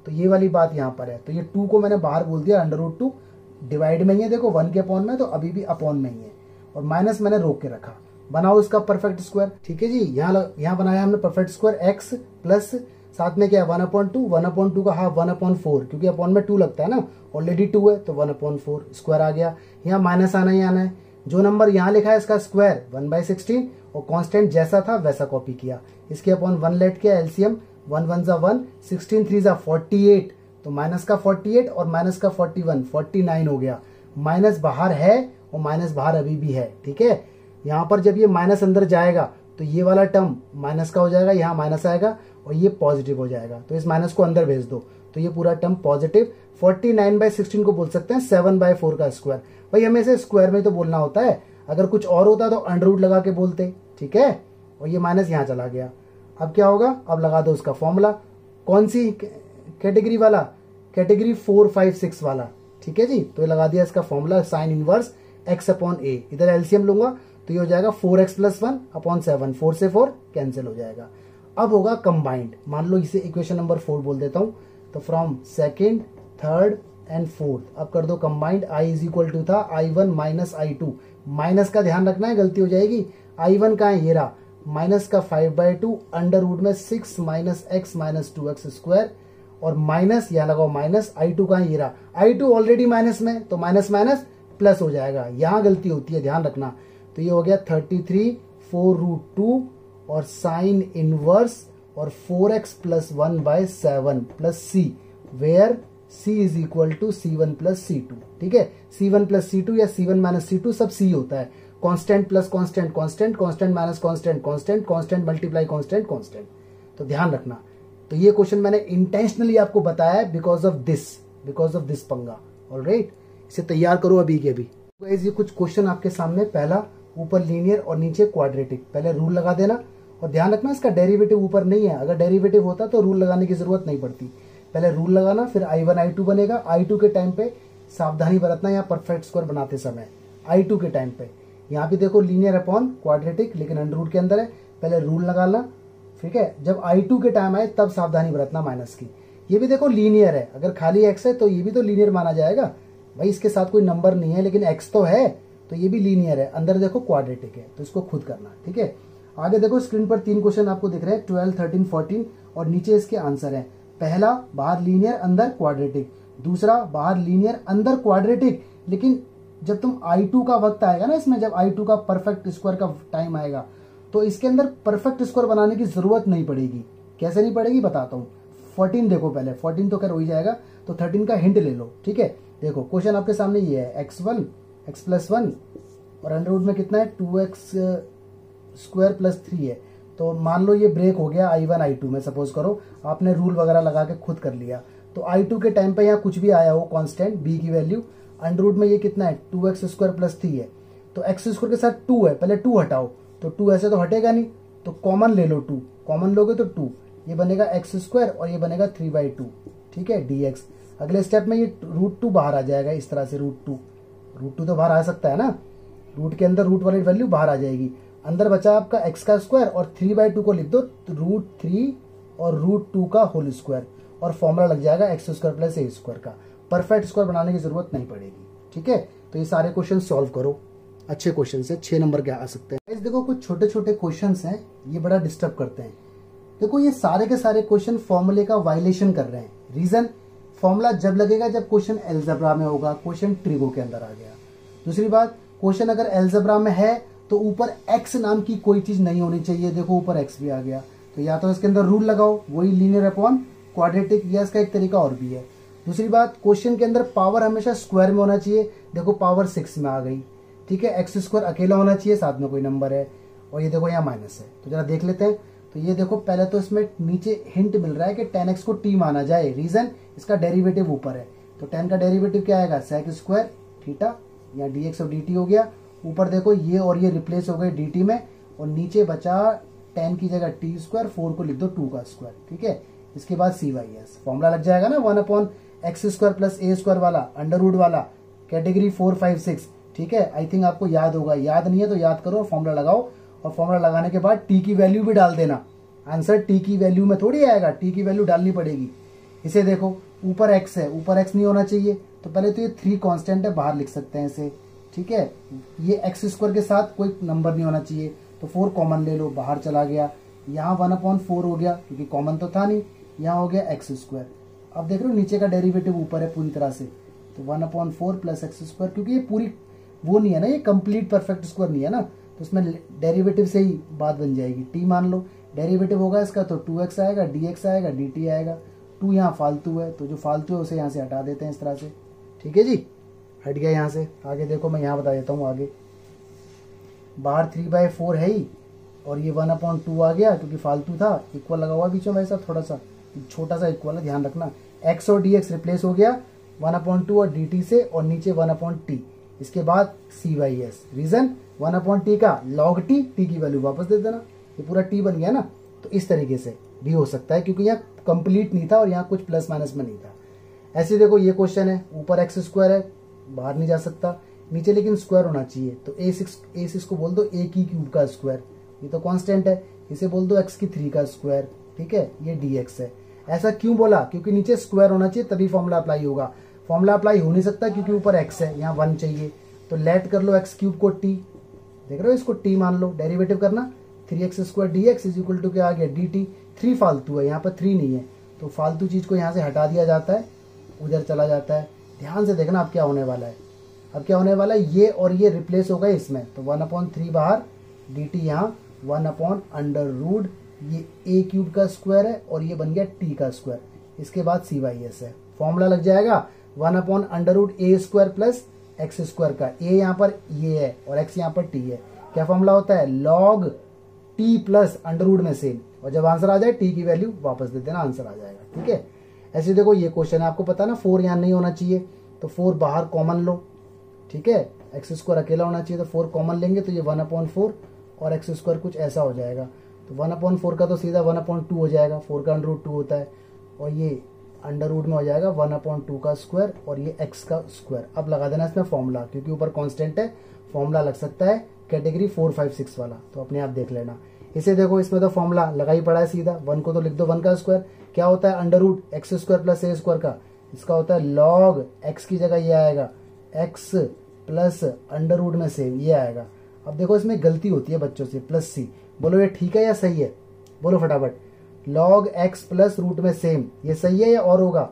तो ये वाली बात यहाँ पर है। तो ये 2 को मैंने बाहर बोल दिया, अंडर रूट 2 डिवाइड में ही है, देखो 1 के अपॉन में, तो अभी भी अपॉन में ही है, और माइनस मैंने रोक के रखा। बनाओ इसका परफेक्ट स्क्वायर, ठीक है जी। यहाँ बनाया हमने परफेक्ट स्क्वायर x प्लस साथ में क्या है 1/2, 1/2 का हाफ 1/4, क्योंकि अपॉन में 2 लगता है ना, ऑलरेडी 2 है तो 1/4 स्क्वायर आ गया। यहाँ माइनस आना ही आना है, जो नंबर यहाँ लिखा है इसका स्क्वायर 1/16 और कांस्टेंट जैसा था वैसा कॉपी किया, इसके अपॉन 1 लेट किया, एलसीएम 1 1 जा 1, 16 3 जा 48, तो माइनस का 48 और माइनस का 41 49 हो गया। माइनस बाहर है और माइनस बाहर अभी भी है, ठीक है। यहाँ पर जब ये माइनस अंदर जाएगा तो ये वाला टर्म माइनस का हो जाएगा, यहाँ माइनस आएगा और ये पॉजिटिव हो जाएगा, तो इस माइनस को अंदर भेज दो तो ये पूरा टर्म पॉजिटिव। 49/16 को बोल सकते हैं 7/4 का स्क्वायर। भाई हमें इसे स्क्वायर में तो बोलना होता है, अगर कुछ और होता तो अंडर रूट लगा के बोलते, ठीक है। और ये माइनस यहाँ चला गया। अब क्या होगा, अब लगा दो उसका फॉर्मूला, कौन सी कैटेगरी वाला, कैटेगरी 4 5 6 वाला, ठीक है जी। तो ये लगा दिया इसका फॉर्मूला, साइन इनवर्स x/a, इधर एलसीएम लूंगा तो ये हो जाएगा 4x + 1/7, 4 से 4 कैंसिल हो जाएगा। अब होगा कंबाइंड, मान लो इसे इक्वेशन नंबर 4 बोल देता हूं, तो from second third and fourth अब कर दो कंबाइंड। i = था i1 - i2, माइनस का ध्यान रखना है गलती हो जाएगी। i1 का है ये रहा, माइनस का 5/2 अंडर रूट में 6 - x - 2x स्क्वायर, और माइनस यहाँ लगाओ माइनस, i2 का है ये रहा, i2 ऑलरेडी माइनस में तो माइनस माइनस प्लस हो जाएगा, यहाँ गलती होती है ध्यान रखना। तो ये हो गया 33 4√2 और साइन इनवर्स और 4x + 1/7 plus c, where c = c1 + c2, ठीक है। c1 + c2 या c1 - c2 सब c होता है, constant plus constant constant, constant minus constant constant, constant multiply constant constant, तो ध्यान रखना। तो ये क्वेश्चन मैंने इंटेंशनली आपको बताया है बिकॉज ऑफ दिस पंगा, ऑलराइट। इसे तैयार करो अभी के अभी। ये कुछ क्वेश्चन आपके सामने, पहला ऊपर लीनियर और नीचे क्वाड्रेटिक, पहले रूल लगा देना और ध्यान रखना इसका डेरिवेटिव ऊपर नहीं है, अगर डेरिवेटिव होता तो रूल लगाने की जरूरत नहीं पड़ती, पहले रूल लगाना फिर i1 i2 बनेगा। i2 के टाइम पे सावधानी बरतना यहाँ परफेक्ट स्क्वायर बनाते समय, i2 के टाइम पे यहाँ भी देखो लीनियर अपॉन क्वाड्रेटिक लेकिन अंडर रूट के अंदर है, पहले रूल लगाना, ठीक है। जब i2 के टाइम आए तब सावधानी बरतना माइनस की। ये भी देखो लीनियर है, अगर खाली x है तो ये भी तो लीनियर माना जाएगा, भाई इसके साथ कोई नंबर नहीं है लेकिन x तो है, तो ये भी लीनियर है, अंदर देखो क्वाड्रेटिक है, तो इसको खुद करना, ठीक है। आगे देखो स्क्रीन पर 3 क्वेश्चन आपको दिख रहे हैं, 12 13 14, और नीचे इसके आंसर है। पहला बाहर लीनियर अंदर क्वाड्रेटिक, दूसरा बाहर लीनियर अंदर क्वाड्रेटिक, लेकिन जब तुम i2 का वक्त आएगा ना इसमें, जब i2 का परफेक्ट स्क्वायर का टाइम आएगा तो इसके अंदर परफेक्ट स्क्वायर बनाने की जरूरत नहीं पड़ेगी। कैसे नहीं पड़ेगी बताता हूँ। 14 देखो पहले, 14 तो खैर हो ही जाएगा, तो 13 का हिंट ले लो, ठीक है। देखो क्वेश्चन आपके सामने ये है, x1 x + 1 और अंडर रूट में कितना है 2x² + 3 है, तो मान लो ये ब्रेक हो गया i1 i2 में, सपोज करो आपने रूल वगैरह लगा के खुद कर लिया, तो i2 के टाइम पे यहाँ कुछ भी आया हो कांस्टेंट b की वैल्यू, अंडर रूट में ये कितना है 2x² + 3 है, तो x² के साथ 2 है, पहले 2 हटाओ, तो 2 ऐसे तो हटेगा नहीं, तो कॉमन ले लो 2, कॉमन लोगे तो 2, ये बनेगा x² और ये बनेगा 3/2, ठीक है dx। अगले स्टेप में ये √2 बाहर आ जाएगा, इस तरह से √2 तो बाहर आ सकता है ना, रूट के अंदर रूट वाली वैल्यू बाहर आ जाएगी, अंदर बचा आपका x का स्क्वायर और 3/2 को लिख दो √3 और √2 का होल स्क्वायर, और फॉर्मूला लग जाएगा x² + a² का। परफेक्ट स्क्वायर बनाने की जरूरत नहीं पड़ेगी, ठीक है। तो ये सारे क्वेश्चन सॉल्व करो, अच्छे क्वेश्चन है, 6 नंबर के आ सकते हैं। देखो कुछ छोटे छोटे क्वेश्चन हैं, ये बड़ा डिस्टर्ब करते हैं। देखो ये सारे के सारे क्वेश्चन फॉर्मूले का वायलेशन कर रहे हैं। रीजन, फॉर्मूला जब लगेगा जब क्वेश्चन एल्जेब्रा में होगा, क्वेश्चन ट्रिगो के अंदर आ गया। दूसरी बात, क्वेश्चन अगर एल्जेब्रा में है तो ऊपर x नाम की कोई चीज नहीं होनी चाहिए, देखो ऊपर x भी आ गया, तो या तो इसके अंदर रूल लगाओ, वही लीनियर अपॉन क्वाड्रेटिक, या इसका एक तरीका और भी है। दूसरी बात, क्वेश्चन के अंदर पावर हमेशा स्क्वायर में होना चाहिए, देखो पावर 6 में आ गई, ठीक है। x² अकेला होना चाहिए, साथ में कोई नंबर है, और ये देखो यहाँ माइनस है, तो जरा देख लेते हैं। तो ये देखो पहले तो इसमें नीचे हिंट मिल रहा है कि 10x को t माना जाए, रीजन इसका डेरिवेटिव ऊपर है, तो 10 का डेरिवेटिव क्या आएगा sec² थीटा, या dx और dt हो गया। ऊपर देखो ये और ये रिप्लेस हो गए dt में, और नीचे बचा 10 की जगह t², 4 को लिख दो 2 का स्क्वायर, ठीक है। इसके बाद सी वाई एस, फॉर्मूला लग जाएगा ना 1/x² प्लस a² वाला, अंडर रूट वाला, कैटेगरी 4 5 6। ठीक है, आई थिंक आपको याद होगा, याद नहीं है तो याद करो, फॉर्मूला लगाओ और फॉर्मूला लगाने के बाद टी की वैल्यू भी डाल देना। आंसर टी की वैल्यू में थोड़ी आएगा, टी की वैल्यू डालनी पड़ेगी। इसे देखो ऊपर x है, ऊपर x नहीं होना चाहिए, तो पहले तो ये 3 कांस्टेंट है, बाहर लिख सकते हैं इसे। ठीक है, ये x² के साथ कोई नंबर नहीं होना चाहिए, तो 4 कॉमन ले लो, बाहर चला गया। यहाँ 1/4 हो गया क्योंकि कॉमन तो था नहीं, यहाँ हो गया x²। अब देख रहे हो नीचे का डेरिवेटिव ऊपर है पूरी तरह से, तो 1/4 प्लस x², क्योंकि ये पूरी वो नहीं है ना, ये कंप्लीट परफेक्ट स्क्वायर नहीं है ना, तो उसमें डेरिवेटिव से ही बात बन जाएगी। t मान लो, डेरिवेटिव होगा इसका तो 2x आएगा, dx आएगा, dt आएगा। 2 यहाँ फालतू है, तो जो फालतू है उसे यहाँ से हटा देते हैं इस तरह से। ठीक है जी, हट गया यहाँ से। आगे देखो, मैं यहाँ बता देता हूँ आगे। बाहर 3/4 है ही, और ये 1/2 आ गया क्योंकि फालतू था, इक्वल लगा हुआ बीच में वैसा थोड़ा सा छोटा सा इक्वल है, ध्यान रखना। x और dx रिप्लेस हो गया 1/2 और dt से, और नीचे 1/t। इसके बाद cy/s, रीजन 1/t का log t, t की वैल्यू वापस दे देना, ये पूरा t बन गया ना। तो इस तरीके से भी हो सकता है, क्योंकि यहाँ कंप्लीट नहीं था और यहाँ कुछ प्लस माइनस में नहीं था। ऐसे देखो, ये क्वेश्चन है, ऊपर x² है, बाहर नहीं जा सकता, नीचे लेकिन स्क्वायर होना चाहिए, तो a6 को बोल दो a³ का स्क्वायर, ये तो कांस्टेंट है, इसे बोल दो x3 का स्क्वायर। ठीक है, ये dx है। ऐसा क्यों बोला? क्योंकि नीचे स्क्वायर होना चाहिए तभी फॉर्मूला अप्लाई होगा। फॉर्मूला अप्लाई हो नहीं सकता क्योंकि ऊपर x है, यहाँ 1 चाहिए, तो लेट कर लो x³ को t, देख रहे हो, इसको t मान लो, डेरिवेटिव करना 3x² dx is equal to क्या आ गया dt। 3 फालतू है, यहाँ पर 3 नहीं है, तो फालतू चीज को यहाँ से हटा दिया जाता है, उधर चला जाता है। ध्यान से देखना अब क्या होने वाला है। अब क्या होने वाला है, ये और ये रिप्लेस हो गए इसमें, तो 1/3 बाहर, dt यहाँ 1/√, ये a³ का स्क्वायर है और ये बन गया t का स्क्वायर। इसके बाद cy/s है, फॉर्मूला लग जाएगा 1/√a² प्लस x² का, a यहाँ पर ये है और x यहाँ पर t है। क्या फॉर्मूला होता है, log t plus under root में सेम, और जब आंसर आ जाए t की वैल्यू वापस दे देना, आंसर आ जाएगा। ठीक है, ऐसे देखो ये क्वेश्चन है, आपको पता ना 4 यहाँ नहीं होना चाहिए, तो 4 बाहर कॉमन लो। ठीक है, x² अकेला होना चाहिए, तो 4 कॉमन लेंगे तो ये 1/4 और x² कुछ ऐसा हो जाएगा, तो 1/4 का तो सीधा 1/2 हो जाएगा, 4 का अंडर रूट 2 होता है, और ये अंडर रूट में हो जाएगा 1/2 का स्क्वायर और ये x का स्क्वायर। अब लगा देना इसमें फॉर्मूला, क्योंकि ऊपर कांस्टेंट है, फॉर्मूला लग सकता है कैटेगरी 4 5 6 वाला, तो अपने आप देख लेना। इसे देखो, इसमें तो फॉर्मूला लगा ही पड़ा है सीधा, 1 को तो लिख दो 1 का स्क्वायर, क्या होता है under root x² plus a² का, इसका होता है log x की जगह ये आएगा x प्लस अंडर रूट में सेम, ये आएगा। अब देखो इसमें गलती होती है बच्चों से, प्लस c, बोलो ये ठीक है या सही है, बोलो फटाफट। log x प्लस रूट में सेम, ये सही है या और होगा,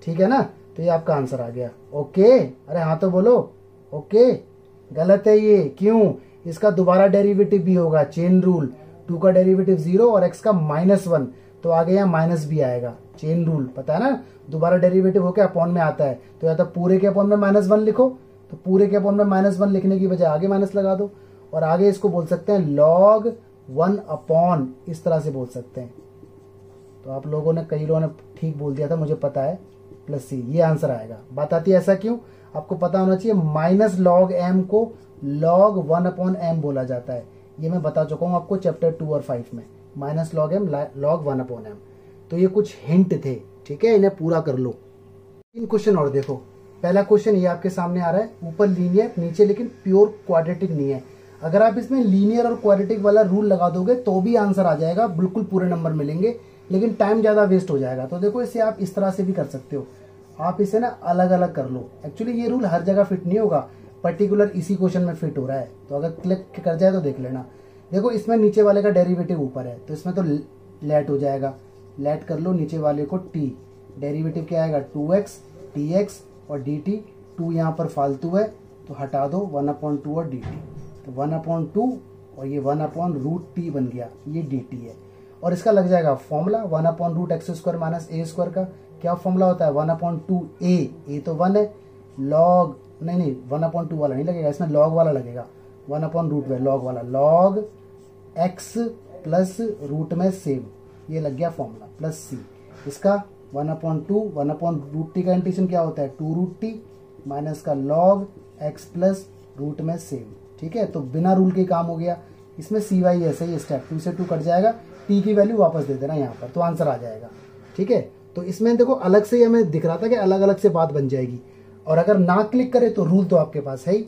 ठीक है ना, तो ये आपका आंसर आ गया। ओके, अरे हाँ तो बोलो ओके। गलत है ये, क्यों, इसका दोबारा डेरिवेटिव भी होगा, चेन रूल, 2 का डेरिवेटिव 0 और x का -1, तो आगे यहाँ माइनस भी आएगा, चेन रूल पता है ना, दोबारा डेरिवेटिव होकर अपॉन में आता है, तो या तो पूरे के अपॉन में -1 लिखो, तो पूरे के अपॉन में -1 लिखने की बजाय आगे माइनस लगा दो, और आगे इसको बोल सकते हैं log 1/, इस तरह से बोल सकते हैं। तो आप लोगों ने, कई लोगों ने ठीक बोल दिया था, मुझे पता है, प्लस c, ये आंसर आएगा। बात आती है ऐसा क्यों, आपको पता होना चाहिए, -log m को log 1/m बोला जाता है, ये मैं बता चुका हूँ आपको चैप्टर 2 और 5 में, -log m log 1/m। तो ये कुछ हिंट थे, ठीक है, इन्हें पूरा कर लो। 3 क्वेश्चन और देखो। पहला क्वेश्चन ये आपके सामने आ रहा है, ऊपर लीनियर, नीचे लेकिन प्योर क्वाड्रेटिक नहीं है। अगर आप इसमें लीनियर और क्वाड्रेटिक वाला रूल लगा दोगे तो भी आंसर आ जाएगा, बिल्कुल पूरे नंबर मिलेंगे, लेकिन टाइम ज्यादा वेस्ट हो जाएगा। तो देखो, इसे आप इस तरह से भी कर सकते हो, आप इसे ना अलग अलग कर लो। एक्चुअली ये रूल हर जगह फिट नहीं होगा, पर्टिकुलर इसी क्वेश्चन में फिट हो रहा है, तो अगर क्लिक कर जाए तो देख लेना। देखो, इसमें नीचे वाले का डेरिवेटिव ऊपर है, तो इसमें तो लेट हो जाएगा, लेट कर लो नीचे वाले को t, डेरिवेटिव क्या आएगा 2x dx और dt, 2 यहाँ पर फालतू है तो हटा दो, 1/2 और dt, तो 1/2 और ये 1/√t बन गया, ये dt है। और इसका लग जाएगा फॉर्मूला 1/√x² माइनस a² का, क्या फॉर्मूला होता है 1/2a, a तो 1 है, log नहीं 1/2 वाला नहीं लगेगा, इसमें log वाला लगेगा, 1/रूट में log वाला, log x प्लस रूट में सेम, ये लग गया फॉर्मूला, प्लस c। इसका 1/2, 1/√t का इंटीग्रेशन क्या होता है 2√t माइनस का log x प्लस रूट में सेम, ठीक है। तो बिना रूल के काम हो गया। इसमें cy ऐसे ही स्टेप 2 से 2 कट जाएगा, t की वैल्यू वापस दे देना यहाँ पर, तो आंसर आ जाएगा, ठीक है। तो इसमें देखो अलग से हमें दिख रहा था कि अलग अलग से बात बन जाएगी, और अगर ना क्लिक करे तो रूल तो आपके पास है ही।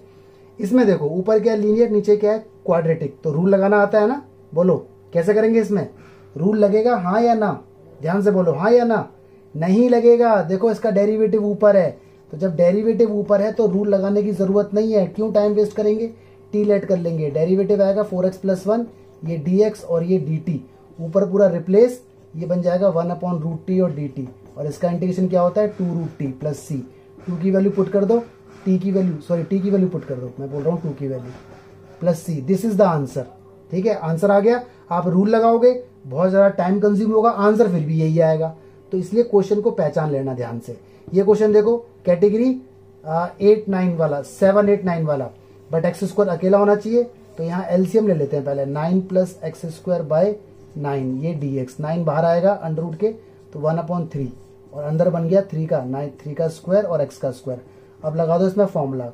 इसमें देखो ऊपर क्या है लीनियर, नीचे क्या है क्वाड्रेटिक, तो रूल लगाना आता है ना, बोलो कैसे करेंगे इसमें, रूल लगेगा हाँ या ना, ध्यान से बोलो हाँ या ना। नहीं लगेगा, देखो इसका डेरिवेटिव ऊपर है, तो जब डेरिवेटिव ऊपर है तो रूल लगाने की जरूरत नहीं है, क्यों टाइम वेस्ट करेंगे, टी लेट कर लेंगे, डेरिवेटिव आएगा 4x+1, ये dx और ये dt, ऊपर पूरा रिप्लेस, ये बन जाएगा 1/√t और dt, और इसका इंटीग्रेशन क्या होता है 2√t + c, 2 की वैल्यू पुट कर दो, t की वैल्यू पुट कर दो, मैं बोल रहा हूँ 2 की value + c, this is the answer. ठीक है, आंसर आ गया। आप रूल लगाओगे बहुत ज़्यादा टाइम कंज्यूम होगा, आंसर फिर भी यही आएगा, तो इसलिए क्वेश्चन को पहचान लेना ध्यान से। ये क्वेश्चन देखो कैटेगरी 8-9 वाला, 7-8-9 वाला, बट x² अकेला होना चाहिए, तो यहाँ एलसीएम ले लेते हैं पहले, 9 + x² / 9, ये dx, 9 बाहर आएगा अंडर के, तो 1/3, और अंदर बन गया 3 का 3 का स्क्वायर और x का स्क्वायर। अब लगा दो इसमें फॉर्मूला,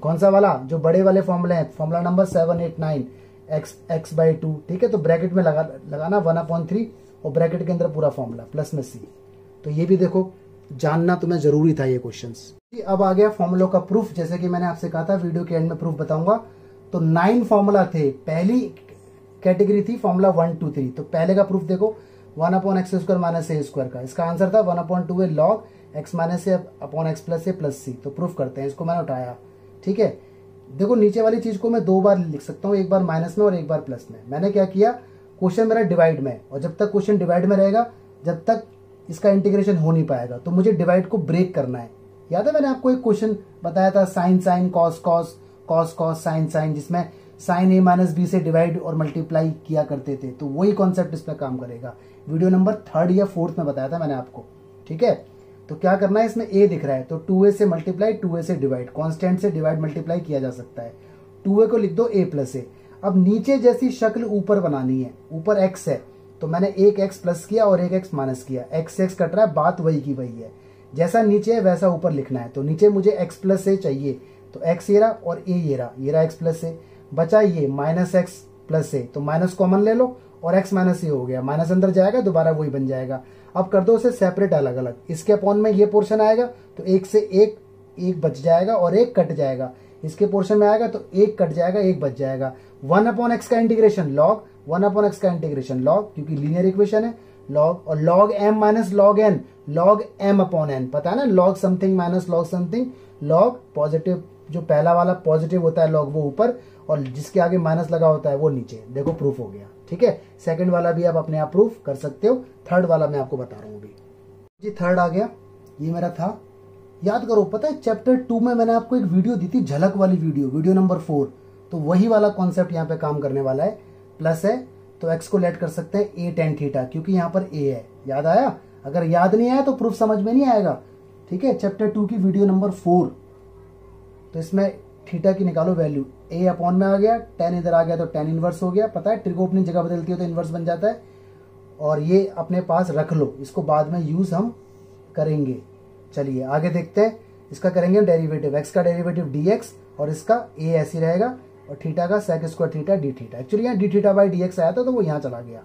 कौन सा वाला, जो बड़े वाले फॉर्मूले हैं, फॉर्मूला नंबर 7-8-9, x/2, ठीक है। तो ब्रैकेट में लगाना 1/3 और ब्रैकेट के अंदर पूरा फॉर्मूला प्लस में c। तो ये भी देखो जानना तुम्हें जरूरी था ये क्वेश्चंस। अब आ गया फॉर्मूलों का प्रूफ, जैसे कि मैंने आपसे कहा था वीडियो के एंड में प्रूफ बताऊंगा। तो 9 फॉर्मूला थे, पहली कैटेगरी थी फॉर्मूला 1 2 3। तो पहले का प्रूफ देखो 1/x² - a² का, इसका आंसर था 1/2 log x - a/x + a + c। तो प्रूफ करते हैं, इसको मैंने उठाया, ठीक है। देखो नीचे वाली चीज को मैं 2 बार लिख सकता हूँ, एक बार माइनस में और एक बार प्लस में। मैंने क्या किया, क्वेश्चन मेरा डिवाइड में, और जब तक क्वेश्चन डिवाइड में रहेगा जब तक इसका इंटीग्रेशन हो नहीं पाएगा, तो मुझे डिवाइड को ब्रेक करना है। याद है मैंने आपको एक क्वेश्चन बताया था sine sine cos cos cos cos sine sine, जिसमें साइन a - b से डिवाइड और मल्टीप्लाई किया करते थे, तो वही कॉन्सेप्ट इस पर काम करेगा। वीडियो नंबर 3rd या 4th में बताया था मैंने आपको, ठीक है। तो क्या करना है, इसमें a दिख रहा है तो 2a से मल्टीप्लाई, 2a से डिवाइड, कांस्टेंट से डिवाइड मल्टीप्लाई किया जा सकता है। 2a को लिख दो a + a। अब नीचे जैसी शक्ल ऊपर बनानी है, ऊपर x है तो मैंने एक x प्लस किया और एक x माइनस किया, x से x कट रहा है, बात वही की वही है, जैसा नीचे है वैसा ऊपर लिखना है। तो नीचे मुझे x + a चाहिए, तो x ये रहा और a ये रहा x + a, बचा ये -x + a, तो माइनस कॉमन ले लो और x - a हो गया, माइनस अंदर जाएगा दोबारा वही बन जाएगा। अब कर दो उसे सेपरेट अलग अलग, इसके अपॉन में ये पोर्शन आएगा तो एक से एक बच जाएगा और एक कट जाएगा, इसके पोर्शन में आएगा तो एक कट जाएगा एक बच जाएगा। 1/x का इंटीग्रेशन लॉग, 1/x का इंटीग्रेशन लॉग, क्योंकि लीनियर इक्वेशन है, लॉग, और log m - log n, log m/n, पता है ना, log something - log something, log positive, जो पहला वाला पॉजिटिव होता है log वो ऊपर, और जिसके आगे माइनस लगा होता है वो नीचे। देखो प्रूफ हो गया, ठीक है। सेकंड वाला भी आप अपने आप प्रूफ कर सकते हो, थर्ड वाला मैं आपको बता रहा हूँ अभी जी। थर्ड आ गया, ये मेरा था, याद करो, पता है चैप्टर 2 में मैंने आपको एक वीडियो दी थी, झलक वाली वीडियो नंबर 4, तो वही वाला कॉन्सेप्ट यहाँ पे काम करने वाला है। प्लस है तो x को लेट कर सकते हैं a tan थीटा, क्योंकि यहाँ पर a है, याद आया। अगर याद नहीं आया तो प्रूफ समझ में नहीं आएगा, ठीक है। चैप्टर 2 की वीडियो नंबर 4, तो इसमें थीटा की निकालो वैल्यू, a/, में आ गया, tan इधर आ गया तो tan इनवर्स हो गया, पता है ट्रिको अपनी जगह बदलती है तो इनवर्स बन जाता है, और ये अपने पास रख लो, इसको बाद में यूज हम करेंगे। चलिए आगे देखते हैं, इसका करेंगे डेरिवेटिव, x का डेरिवेटिव dx, और इसका a ऐसी रहेगा, और थीटा का sec² थीटा d थीटा। एक्चुअली यहाँ d थीटा बाई dx आया था तो वो यहाँ चला गया,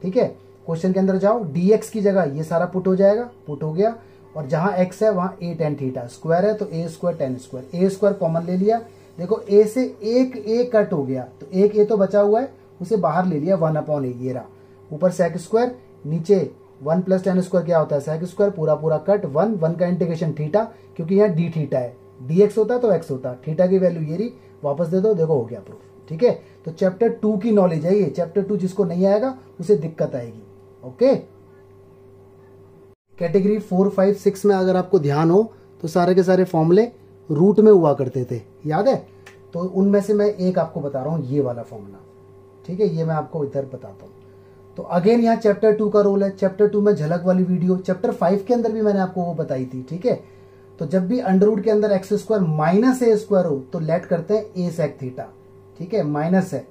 ठीक है। क्वेश्चन के अंदर जाओ, dx की जगह ये सारा पुट हो जाएगा, पुट हो गया, और जहाँ x है वहाँ a tan थीटा, स्क्वायर है तो a² tan square, a² common ले लिया, देखो a से एक a कट हो गया, तो एक a तो बचा हुआ है उसे बाहर ले लिया, 1/a, ये रहा, ऊपर sec², नीचे 1 + tan² क्या होता है sec², पूरा पूरा कट, 1 का इंटीग्रेशन थीटा, क्योंकि यहाँ d थीटा है, dx होता तो x होता, थीटा की वैल्यू ये रही, वापस दे दो, देखो हो गया प्रूफ, ठीक है। तो चैप्टर 2 की नॉलेज है ये, चैप्टर 2 जिसको नहीं आएगा उसे दिक्कत आएगी, ओके। कैटेगरी 4 5 6 में अगर आपको ध्यान हो तो सारे के सारे फॉर्मूले रूट में हुआ करते थे, याद है। तो उनमें से मैं एक आपको बता रहा हूँ, ये वाला फॉर्मूला, ठीक है, ये मैं आपको इधर बताता हूँ। तो अगेन यहाँ चैप्टर 2 का रोल है, चैप्टर 2 में झलक वाली वीडियो, चैप्टर 5 के अंदर भी मैंने आपको वो बताई थी, ठीक है। तो जब भी अंडर के अंदर x² - a² हो तो लेट करते हैं a sec थीटा, ठीक है, माइनस है,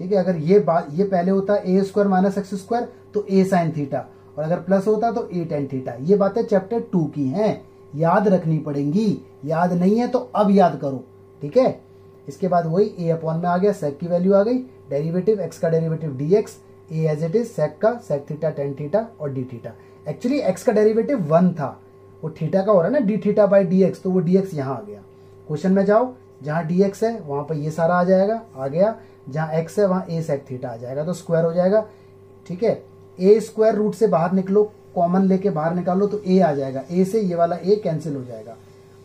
ठीक है। अगर ये पहले होता a² - x² तो a sin थीटा, और अगर प्लस होता तो a tan थीटा। ये बातें चैप्टर 2 की हैं, याद रखनी पड़ेंगी, याद नहीं है तो अब याद करो, ठीक है। इसके बाद वही a/, में आ गया, sec की वैल्यू आ गई, डेरिवेटिव x का derivative dx, a as it is, sec का sec थीटा tan थीटा और d थीटा। एक्चुअली एक्स का डेरिवेटिव 1 था, वो थीटा का हो रहा है ना d theta by d x, तो वो डी एक्स यहाँ आ गया। क्वेश्चन में जाओ, जहाँ डी एक्स है वहाँ पर ये सारा आ जाएगा, आ गया। जहाँ एक्स है वहाँ ए सेक थीटा आ जाएगा, तो स्क्वायर हो जाएगा। ठीक है, ए स्क्वायर रूट से बाहर निकलो, कॉमन लेके बाहर निकालो तो ए आ जाएगा, ए से ये वाला ए कैंसिल हो जाएगा।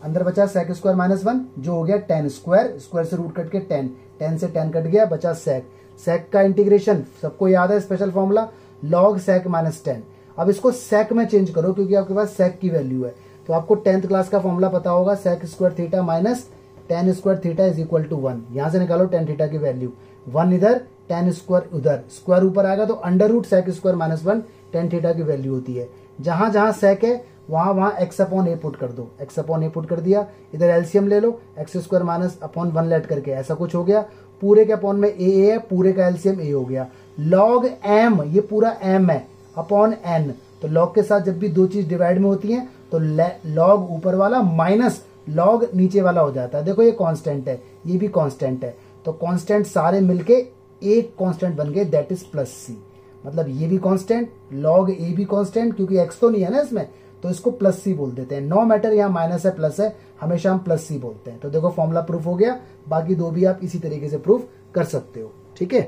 अंदर बचा सेक स्क्वायर माइनस 1 जो हो गया टेन स्क्वायर, स्क्वायर से रूट कट के 10, 10 से 10 कट गया, बचा सेक। सेक का इंटीग्रेशन सबको याद है, special formula log sec minus 10। अब इसको सेक में चेंज करो क्योंकि आपके पास सेक की वैल्यू है, तो आपको 10th क्लास का फॉर्मूला पता होगा, sec square theta minus tan square theta is equal to 1। यहां से निकालो टेन थीटा की वैल्यू, 1 इधर टेन स्क्वायर उधर, स्क्वायर ऊपर आएगा तो under root sec square minus 1 tan theta की वैल्यू होती है। जहां जहां सेक है वहां वहां एक्स अपॉन ए पुट कर दो, एक्स अपॉन ए पुट कर दिया, इधर एलसीएम ले लो, एक्स स्क्वायर माइनस अपॉन 1 लेट करके ऐसा कुछ हो गया। पूरे के अपॉन में ए है, पूरे का एलसीएम ए हो गया। लॉग एम, ये पूरा एम है, अपॉन एन, तो लॉग के साथ जब भी दो चीज डिवाइड में होती है तो लॉग ऊपर वाला माइनस लॉग नीचे वाला हो जाता है। देखो ये कांस्टेंट है, ये भी कांस्टेंट है, तो कांस्टेंट सारे मिलके एक कांस्टेंट बन गए, दैट इज प्लस सी। मतलब ये भी कांस्टेंट, लॉग ए भी कांस्टेंट, क्योंकि एक्स तो नहीं है ना इसमें, तो इसको प्लस सी बोल देते हैं। नो मैटर यहाँ माइनस है प्लस है, हमेशा हम प्लस सी बोलते हैं। तो देखो फॉर्मूला प्रूफ हो गया, बाकी दो भी आप इसी तरीके से प्रूफ कर सकते हो। ठीक है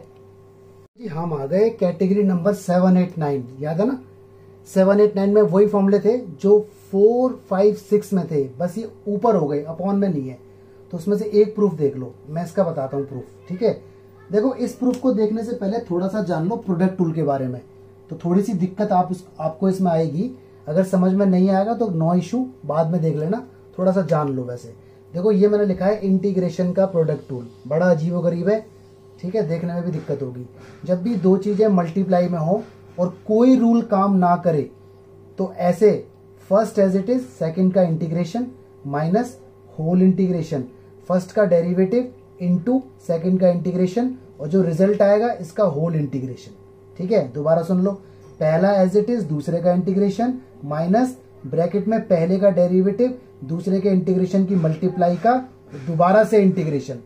जी, हम आ गए कैटेगरी नंबर 7, 8, 9, याद है ना। 7, 8, 9 में वही फॉर्मूले थे जो 4, 5, 6 में थे, बस ये ऊपर हो गए, अपॉन में नहीं है। तो उसमें से एक प्रूफ देख लो, मैं इसका बताता हूँ प्रूफ। ठीक है, देखो इस प्रूफ को देखने से पहले थोड़ा सा जान लो प्रोडक्ट टूल के बारे में, तो थोड़ी सी दिक्कत आपको इसमें आएगी। अगर समझ में नहीं आएगा तो नो इशू, बाद में देख लेना, थोड़ा सा जान लो। वैसे देखो ये मैंने लिखा है इंटीग्रेशन का प्रोडक्ट टूल, बड़ा अजीबोगरीब है। ठीक है, देखने में भी दिक्कत होगी। जब भी दो चीजें मल्टीप्लाई में हो और कोई रूल काम ना करे तो ऐसे first as it is, second का integration minus whole integration, first का डेरिवेटिव इनटू सेकंड का इंटीग्रेशन, और जो रिजल्ट आएगा इसका होल इंटीग्रेशन। ठीक है, दोबारा सुन लो, पहला एज इट इज, दूसरे का इंटीग्रेशन माइनस ब्रैकेट में पहले का डेरिवेटिव, दूसरे के इंटीग्रेशन की मल्टीप्लाई का दोबारा से इंटीग्रेशन।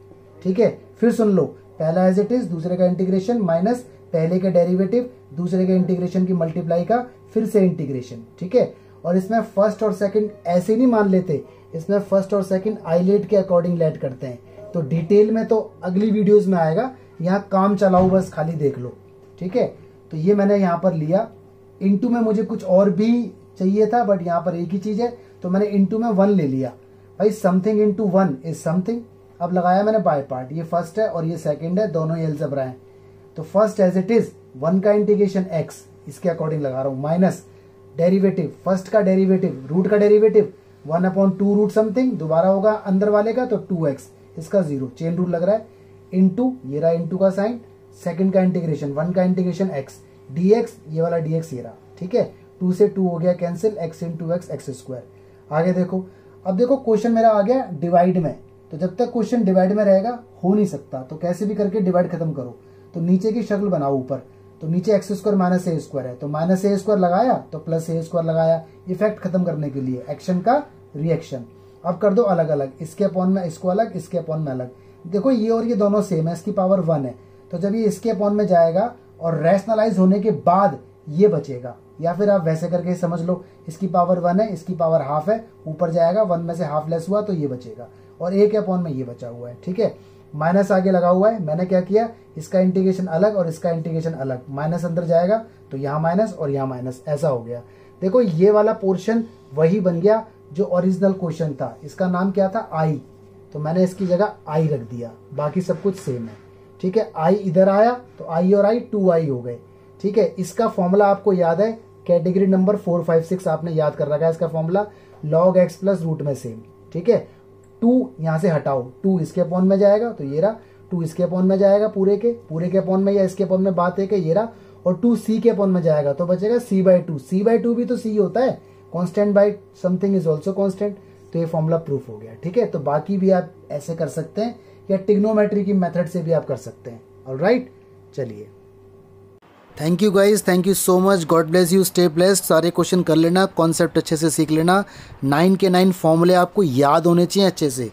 ठीक है, फिर सुन लो, पहला एज इट इज, दूसरे का इंटीग्रेशन माइनस पहले का डेरिवेटिव, दूसरे के इंटीग्रेशन की मल्टीप्लाई का फिर से इंटीग्रेशन। ठीक है, और इसमें फर्स्ट और सेकंड ऐसे नहीं मान लेते, इसमें फर्स्ट और सेकंड आइलेट के अकॉर्डिंग लेट करते हैं। तो डिटेल में तो अगली वीडियोस में आएगा, यहाँ काम चलाओ बस, खाली देख लो। ठीक है, तो ये मैंने यहाँ पर लिया। इनटू में मुझे कुछ और भी चाहिए था, बट यहाँ पर एक ही चीज है, तो मैंने इनटू में 1 ले लिया। भाई समथिंग इनटू 1 इज समथिंग। अब लगाया मैंने बाय पार्ट, ये फर्स्ट है और ये सेकंड है, दोनों ही अलजेब्रा हैं। तो फर्स्ट एज इट इज 1 का इंटीग्रेशन x, इसके अकॉर्डिंग लगा रहा हूं, माइनस डेरिवेटिव, फर्स्ट का डेरिवेटिव, रूट का डेरिवेटिव 1/2 रूट समथिंग, दोबारा होगा अंदर वाले का तो 2x, इसका 0, चेन रूल लग रहा है, इनटू ये रहा इनटू का साइन, सेकंड का इंटीग्रेशन 1 का इंटीग्रेशन x dx, ये वाला dx ये रहा। ठीक है, 2 से 2 हो गया cancel, x into x, x square. आगे देखो, अब देखो क्वेश्चन मेरा आ गया डिवाइड में, तो जब तक क्वेश्चन डिवाइड में रहेगा हो नहीं सकता, तो कैसे भी करके डिवाइड खत्म करो। तो नीचे की शक्ल बनाओ ऊपर, तो नीचे एक्स स्क्वायर माइनस ए स्क्वायर है, तो माइनस ए स्क्वायर लगाया तो प्लस ए स्क्वायर लगाया, इफेक्ट खत्म करने के लिए, एक्शन का रिएक्शन। अब कर दो अलग अलग, इसके अपॉन में इसको अलग, इसके अपॉन में अलग। देखो ये और ये दोनों सेम है, इसकी पावर 1 है, तो जब ये इसके अपॉन में जाएगा और रैशनलाइज होने के बाद ये बचेगा, या फिर आप वैसे करके समझ लो, इसकी पावर 1 है, इसकी पावर हाफ है, ऊपर जाएगा 1 में से हाफ लेस हुआ तो ये बचेगा, और ए के अपॉन में ये बचा हुआ है। ठीक है, माइनस आगे लगा हुआ है, मैंने क्या किया, इसका इंटीग्रेशन अलग और इसका इंटीग्रेशन अलग, माइनस अंदर जाएगा तो यहाँ माइनस और यहाँ माइनस, ऐसा हो गया। देखो ये वाला पोर्शन वही बन गया जो ओरिजिनल क्वेश्चन था, इसका नाम क्या था, आई, तो मैंने इसकी जगह आई रख दिया, बाकी सब कुछ सेम है। ठीक है, आई इधर आया तो आई और आई 2i हो गए। ठीक है, इसका फॉर्मूला आपको याद है, कैटेगरी नंबर 4, 5, 6 आपने याद कर रखा है इसका formula, log x plus root में सेम। ठीक है, 2 यहां से हटाओ, 2 इसके अपॉन में जाएगा तो ये रहा, 2 इसके अपॉन में जाएगा पूरे के अपॉन में, या इसके अपॉन में बात है कि ये रहा, और 2 c के अपॉन में जाएगा तो बचेगा c/2, c/2 भी तो c होता है, constant by something is also constant, तो ये फॉर्मूला प्रूफ हो गया। ठीक है, तो बाकी भी आप ऐसे कर सकते हैं, या ट्रिग्नोमेट्री की मेथड से भी आप कर सकते हैं। ऑलराइट, चलिए, thank you guys, thank you so much, God bless you, stay blessed. सारे क्वेश्चन कर लेना, कॉन्सेप्ट अच्छे से सीख लेना, 9 के 9 फॉर्मूले आपको याद होने चाहिए अच्छे से।